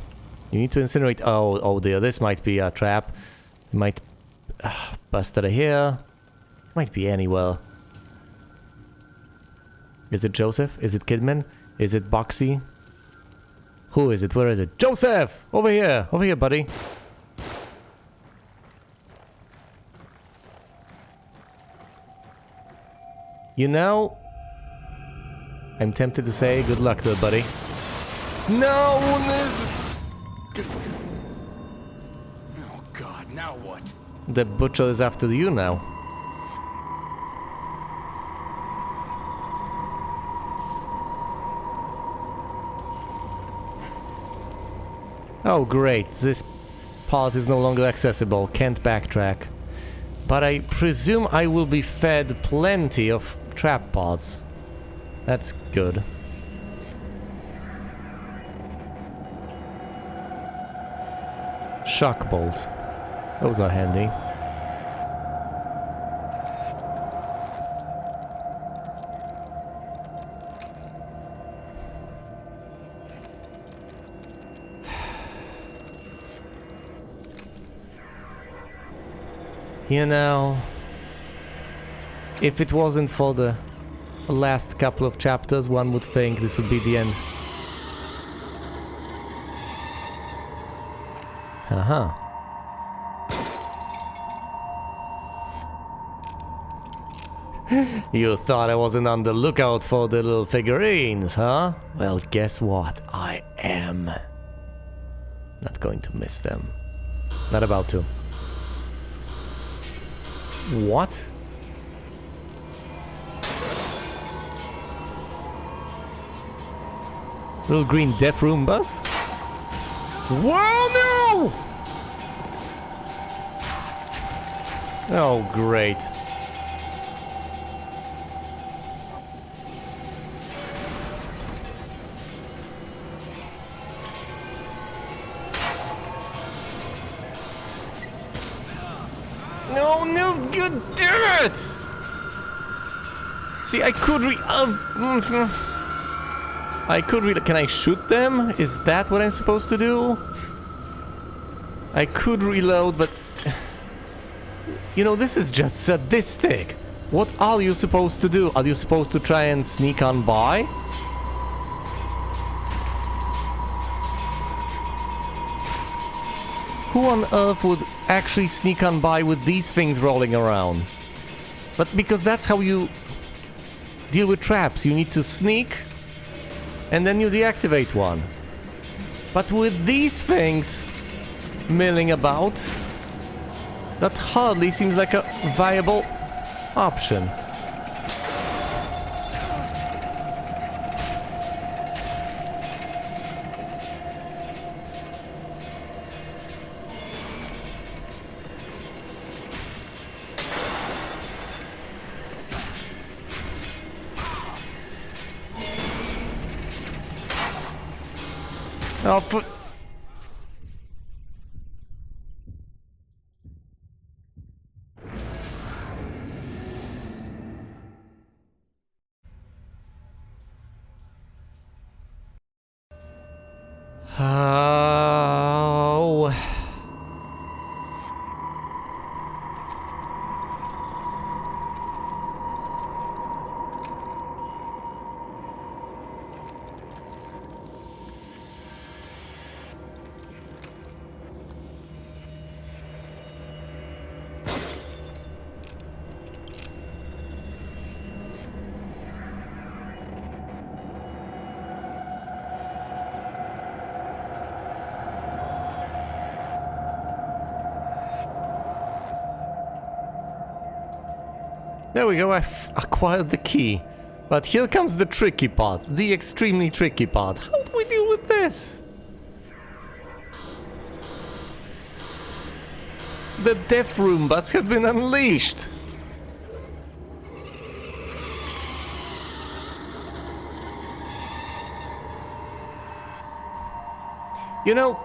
You need to incinerate... Oh dear, this might be a trap. It might... bust out of here. Might be anywhere. Is it Joseph? Is it Kidman? Is it Boxy? Who is it? Where is it? Joseph! Over here! Over here, buddy! You know... I'm tempted to say good luck there, buddy. No!
Oh god, now what?
The butcher is after you now. Oh great, this part is no longer accessible, can't backtrack. But I presume I will be fed plenty of trap pods. That's good. Shock bolt. Those are handy. You know, if it wasn't for the last couple of chapters, one would think this would be the end. Uh-huh. You thought I wasn't on the lookout for the little figurines, huh? Well, guess what? I am. Not going to miss them. Not about to. What? Little green death room bus? Whoa, no! Oh, great. No, good damn it! See, I could can I shoot them? Is that what I'm supposed to do? I could reload, but... You know, this is just sadistic. What are you supposed to do? Are you supposed to try and sneak on by? Who on earth would actually sneak on by with these things rolling around? But because that's how you deal with traps. You need to sneak, and then you deactivate one. But with these things milling about, that hardly seems like a viable option. Oh, but... Oh... There we go, I've acquired the key. But here comes the tricky part, the extremely tricky part. How do we deal with this? The Death Roombas have been unleashed! You know,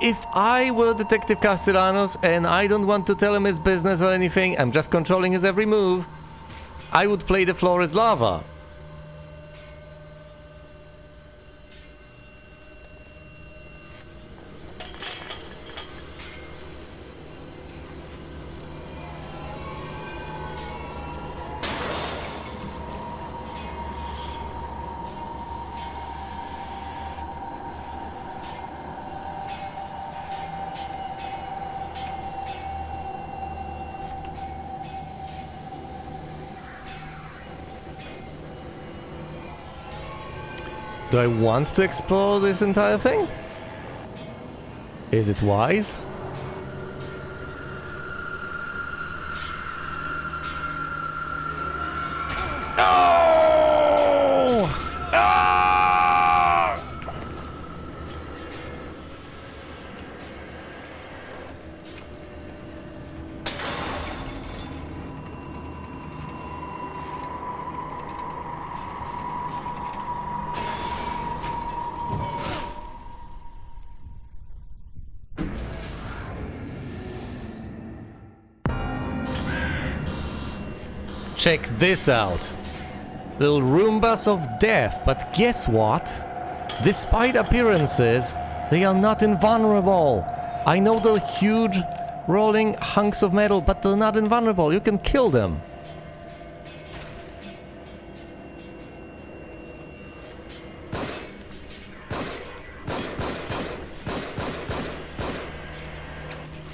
if I were Detective Castellanos and I don't want to tell him his business or anything, I'm just controlling his every move, I would play the floor as lava. Do I want to explore this entire thing? Is it wise? No! Ah! Check this out. Little Roombas of Death, but guess what? Despite appearances, they are not invulnerable. I know they're huge, rolling hunks of metal, but they're not invulnerable. You can kill them.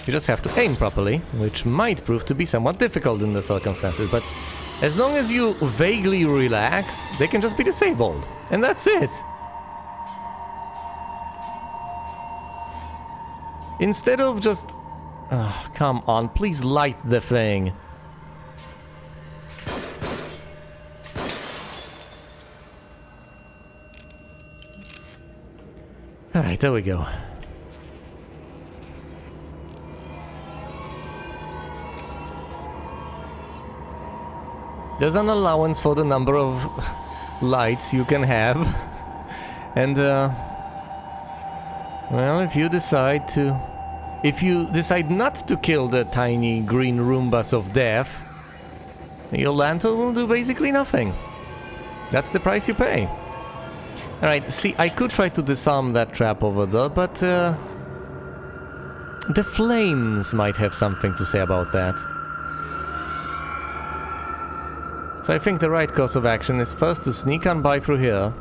You just have to aim properly, which might prove to be somewhat difficult in the circumstances, but as long as you vaguely relax, they can just be disabled. And that's it. Instead of just... Oh, come on, please light the thing. Alright, there we go. There's an allowance for the number of lights you can have. And, well, if you decide not to kill the tiny green Roombas of Death, your lantern will do basically nothing. That's the price you pay. Alright, see, I could try to disarm that trap over there, but, the flames might have something to say about that. So I think the right course of action is first to sneak on by through here.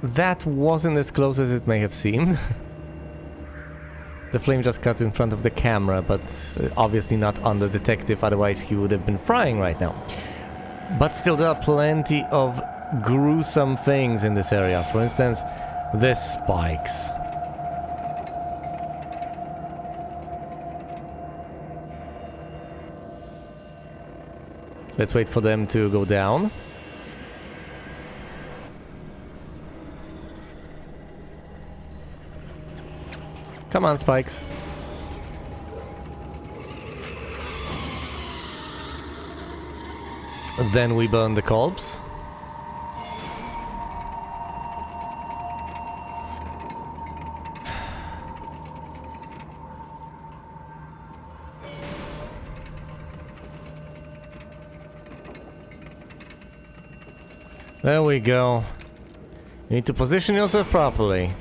That wasn't as close as it may have seemed. The flame just cut in front of the camera, but obviously not on the detective, otherwise he would have been frying right now. But still, there are plenty of gruesome things in this area. For instance, the spikes. Let's wait for them to go down. Come on, spikes. Then we burn the corpse. There we go. You need to position yourself properly.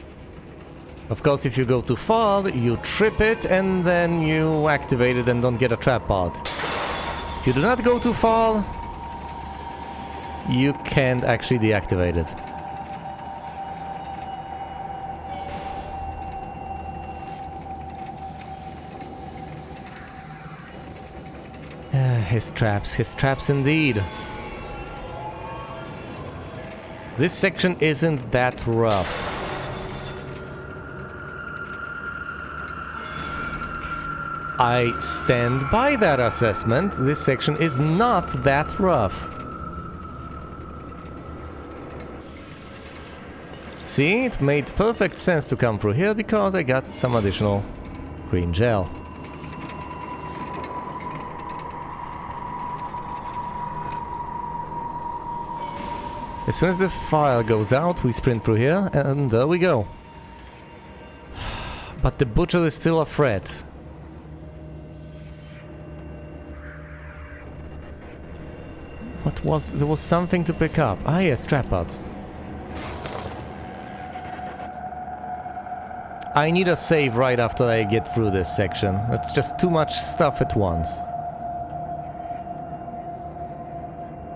Of course, if you go too far, you trip it and then you activate it and don't get a trap pod. If you do not go too far, you can't actually deactivate it. his traps indeed. This section isn't that rough. I stand by that assessment. This section is not that rough. See, it made perfect sense to come through here because I got some additional green gel. As soon as the fire goes out, we sprint through here, and there we go. But the butcher is still a threat. What was... there was something to pick up. Ah yes, trap pods. I need a save right after I get through this section. It's just too much stuff at once.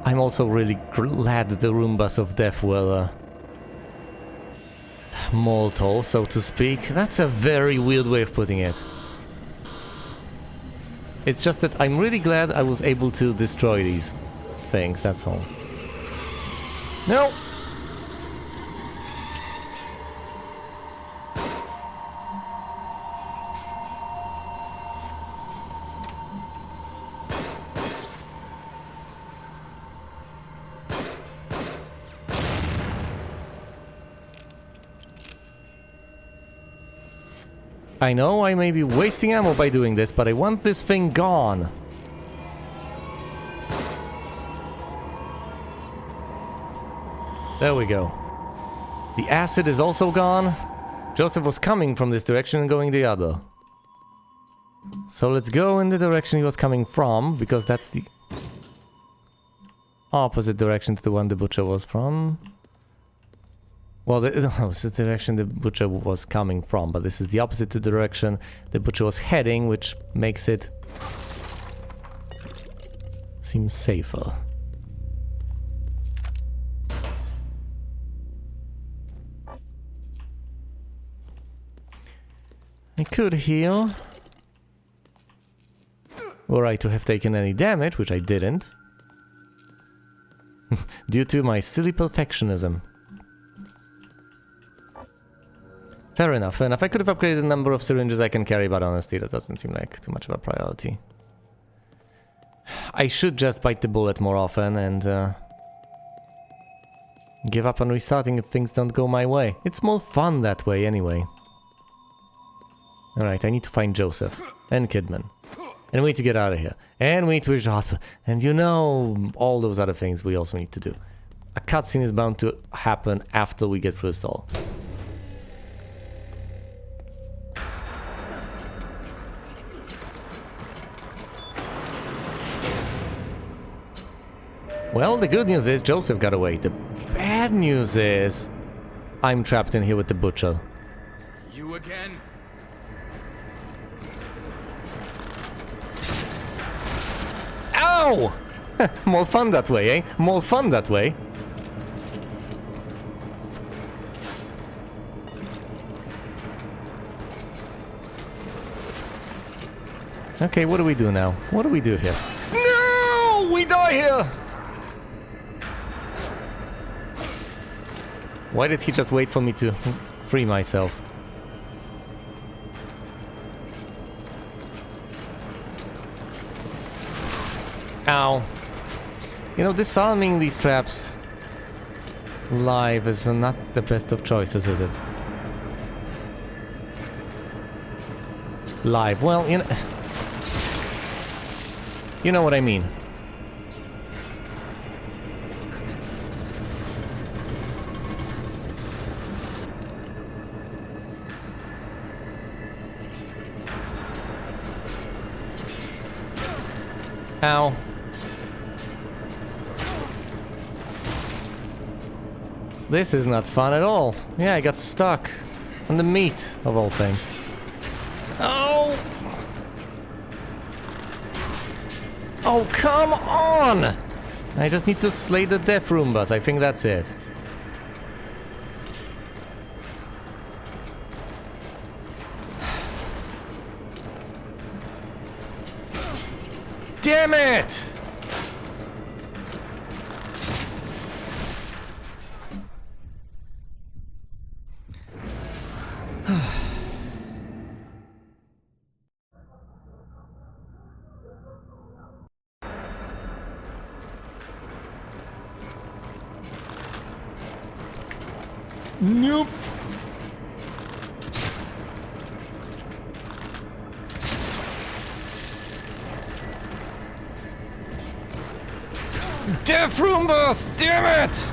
I'm also really glad that the Roombas of Death were mortal, so to speak. That's a very weird way of putting it. It's just that I'm really glad I was able to destroy these things, that's all. No! I know I may be wasting ammo by doing this, but I want this thing gone. There we go. The acid is also gone. Joseph was coming from this direction and going the other. So let's go in the direction he was coming from, because that's the opposite direction to the one the butcher was from. Well, this is the direction the butcher was coming from, but this is the opposite to the direction the butcher was heading, which makes it seem safer. I could heal, were I to have taken any damage, which I didn't, due to my silly perfectionism. Fair enough, fair enough. I could have upgraded the number of syringes I can carry, but honestly, that doesn't seem like too much of a priority. I should just bite the bullet more often and give up on restarting if things don't go my way. It's more fun that way anyway. Alright, I need to find Joseph and Kidman. And we need to get out of here. And we need to reach the hospital. And you know, all those other things we also need to do. A cutscene is bound to happen after we get through this all. Well, the good news is Joseph got away. The bad news is I'm trapped in here with the butcher.
You again?
Ow! More fun that way, eh? More fun that way. Okay, what do we do now? What do we do here? No! We die here! Why did he just wait for me to free myself? Ow. You know, disarming these traps live is not the best of choices, is it? Live, well, you know what I mean. Ow. This is not fun at all. Yeah, I got stuck on the meat, of all things. Oh! Oh, come on! I just need to slay the death Roombas. I think that's it. Damn it! Nope. Death Roombas! Damn it!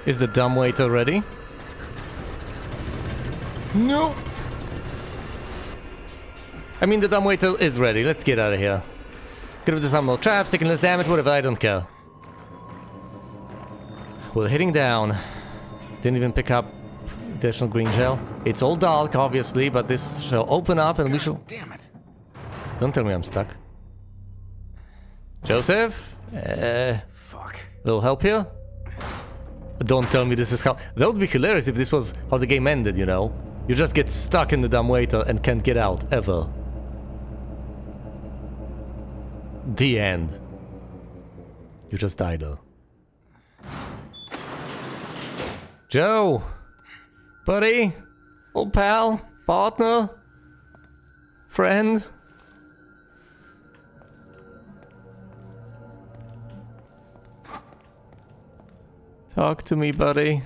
Is the dumbwaiter ready? No! I mean, the dumbwaiter is ready. Let's get out of here. Could have done some more traps, taking less damage, whatever, I don't care. We're heading down. Didn't even pick up additional green gel. It's all dark, obviously, but this shall open up and we shall...
Damn it.
Don't tell me I'm stuck. Joseph?
Fuck.
Little help here? Don't tell me this is how... That would be hilarious if this was how the game ended, you know? You just get stuck in the dumbwaiter and can't get out, ever. The end. You just died, though. Joe! Buddy? Old pal? Partner? Friend? Talk to me, buddy.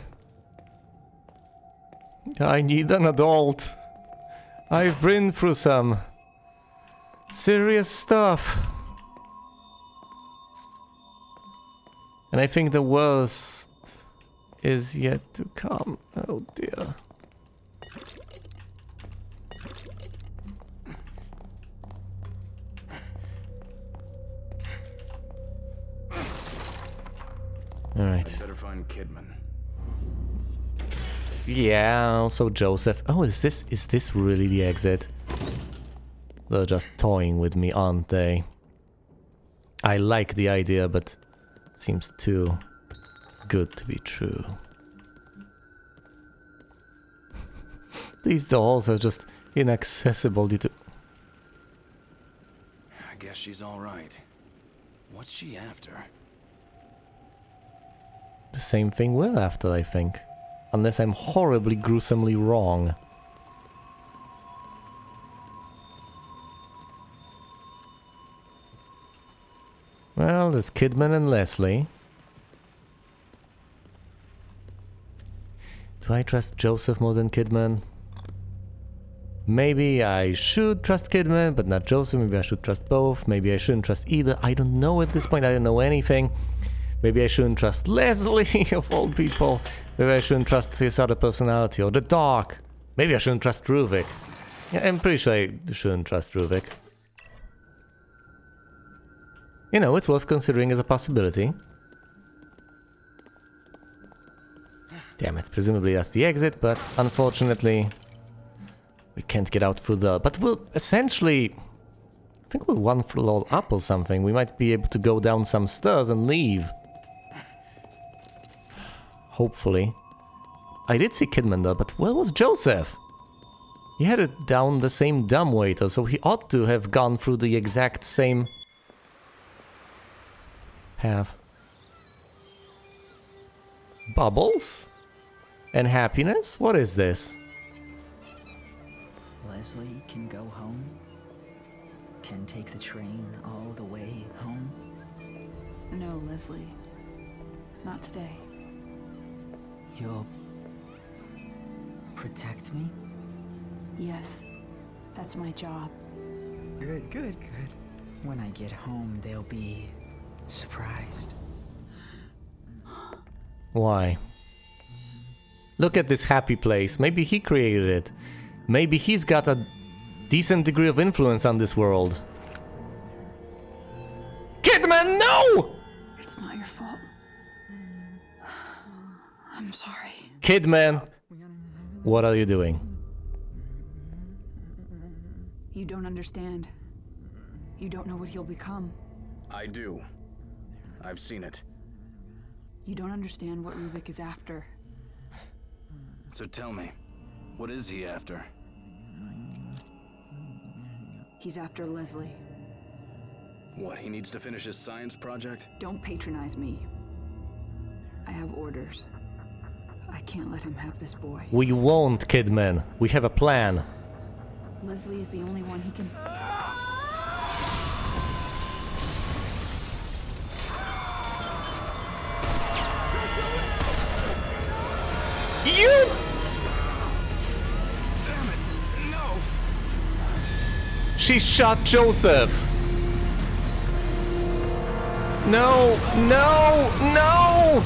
I need an adult. I've been through some serious stuff. And I think the worst is yet to come. Oh dear. Alright.
Better find Kidman.
Yeah, also Joseph. Oh, is this really the exit? They're just toying with me, aren't they? I like the idea, but it seems too good to be true. These doors are just inaccessible due to...
I guess she's all right. What's she after?
The same thing we're after, I think. Unless I'm horribly, gruesomely wrong. Well, there's Kidman and Leslie. Do I trust Joseph more than Kidman? Maybe I should trust Kidman, but not Joseph. Maybe I should trust both. Maybe I shouldn't trust either. I don't know at this point. I don't know anything. Maybe I shouldn't trust Leslie, of all people. Maybe I shouldn't trust his other personality, or the dog. Maybe I shouldn't trust Ruvik. Yeah, I'm pretty sure I shouldn't trust Ruvik. You know, it's worth considering as a possibility. Damn it, presumably that's the exit, but unfortunately... we can't get out through the... But we'll essentially... I think we'll one floor up or something. We might be able to go down some stairs and leave. Hopefully. I did see Kidman there, but where was Joseph? He headed down the same dumbwaiter, so he ought to have gone through the exact same path. Bubbles? And happiness? What is this?
Leslie can go home? Can take the train all the way home?
No, Leslie. Not today.
You'll... protect me?
Yes, that's my job.
Good, good, good. When I get home, they'll be... surprised.
Why? Look at this happy place. Maybe he created it. Maybe he's got a decent degree of influence on this world. Kidman, no!
It's not your fault. I'm sorry.
Kidman, what are you doing?
You don't understand. You don't know what he'll become.
I do. I've seen it.
You don't understand what Ruvik is after.
So tell me, what is he after?
He's after Leslie.
What, he needs to finish his science project?
Don't patronize me. I have orders. I can't let him have this boy.
We won't, Kidman. We have a plan.
Leslie is the only one he can...
You!
Damn it! No!
She shot Joseph! No! No! No!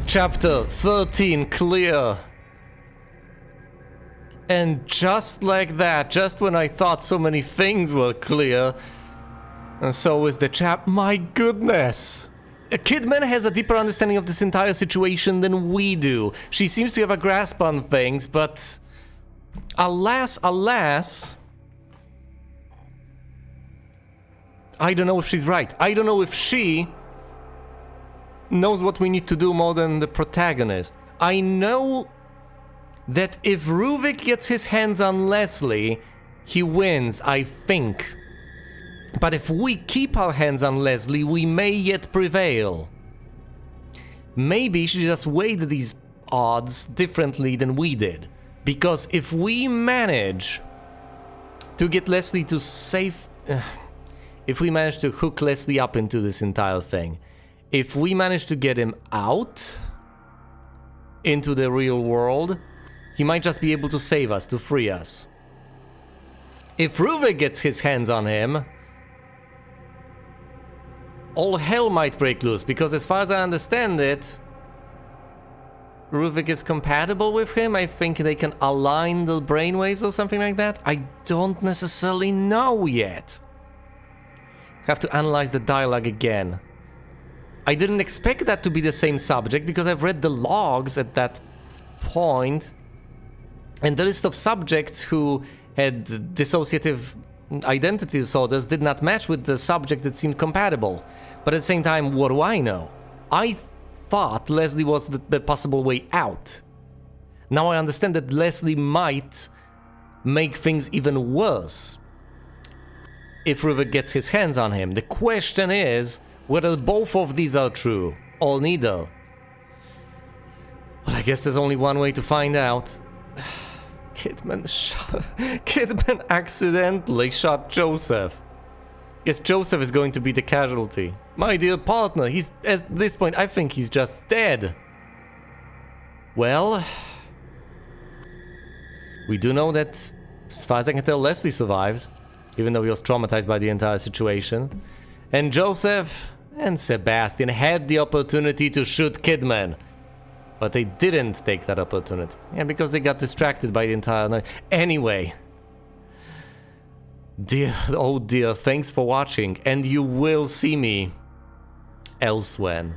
Chapter 13 clear. And just like that, just when I thought so many things were clear, and so is the chap. My goodness! Kidman has a deeper understanding of this entire situation than we do. She seems to have a grasp on things, but alas, alas, I don't know if she's right. I don't know if she knows what we need to do more than the protagonist. I know that if Ruvik gets his hands on Leslie, he wins, I think. But if we keep our hands on Leslie, we may yet prevail. Maybe she just weighed these odds differently than we did. Because if we manage to get Leslie to save... if we manage to hook Leslie up into this entire thing, if we manage to get him out into the real world, he might just be able to save us, to free us. If Ruvik gets his hands on him, all hell might break loose, because as far as I understand it, Ruvik is compatible with him. I think they can align the brainwaves or something like that. I don't necessarily know yet. Have to analyze the dialogue again. I didn't expect that to be the same subject, because I've read the logs at that point, and the list of subjects who had dissociative identity disorders did not match with the subject that seemed compatible. But at the same time, what do I know? I thought Leslie was the possible way out. Now I understand that Leslie might make things even worse if Ruvik gets his hands on him. The question is whether both of these are true, or neither. Well, I guess there's only one way to find out. Kidman accidentally shot Joseph. Guess Joseph is going to be the casualty. My dear partner, he's, at this point, I think he's just dead. Well, we do know that, as far as I can tell, Leslie survived, even though he was traumatized by the entire situation. And Joseph and Sebastian had the opportunity to shoot Kidman, but they didn't take that opportunity. Yeah, because they got distracted by the entire night. Anyway, dear, oh dear, thanks for watching, and you will see me elsewhere.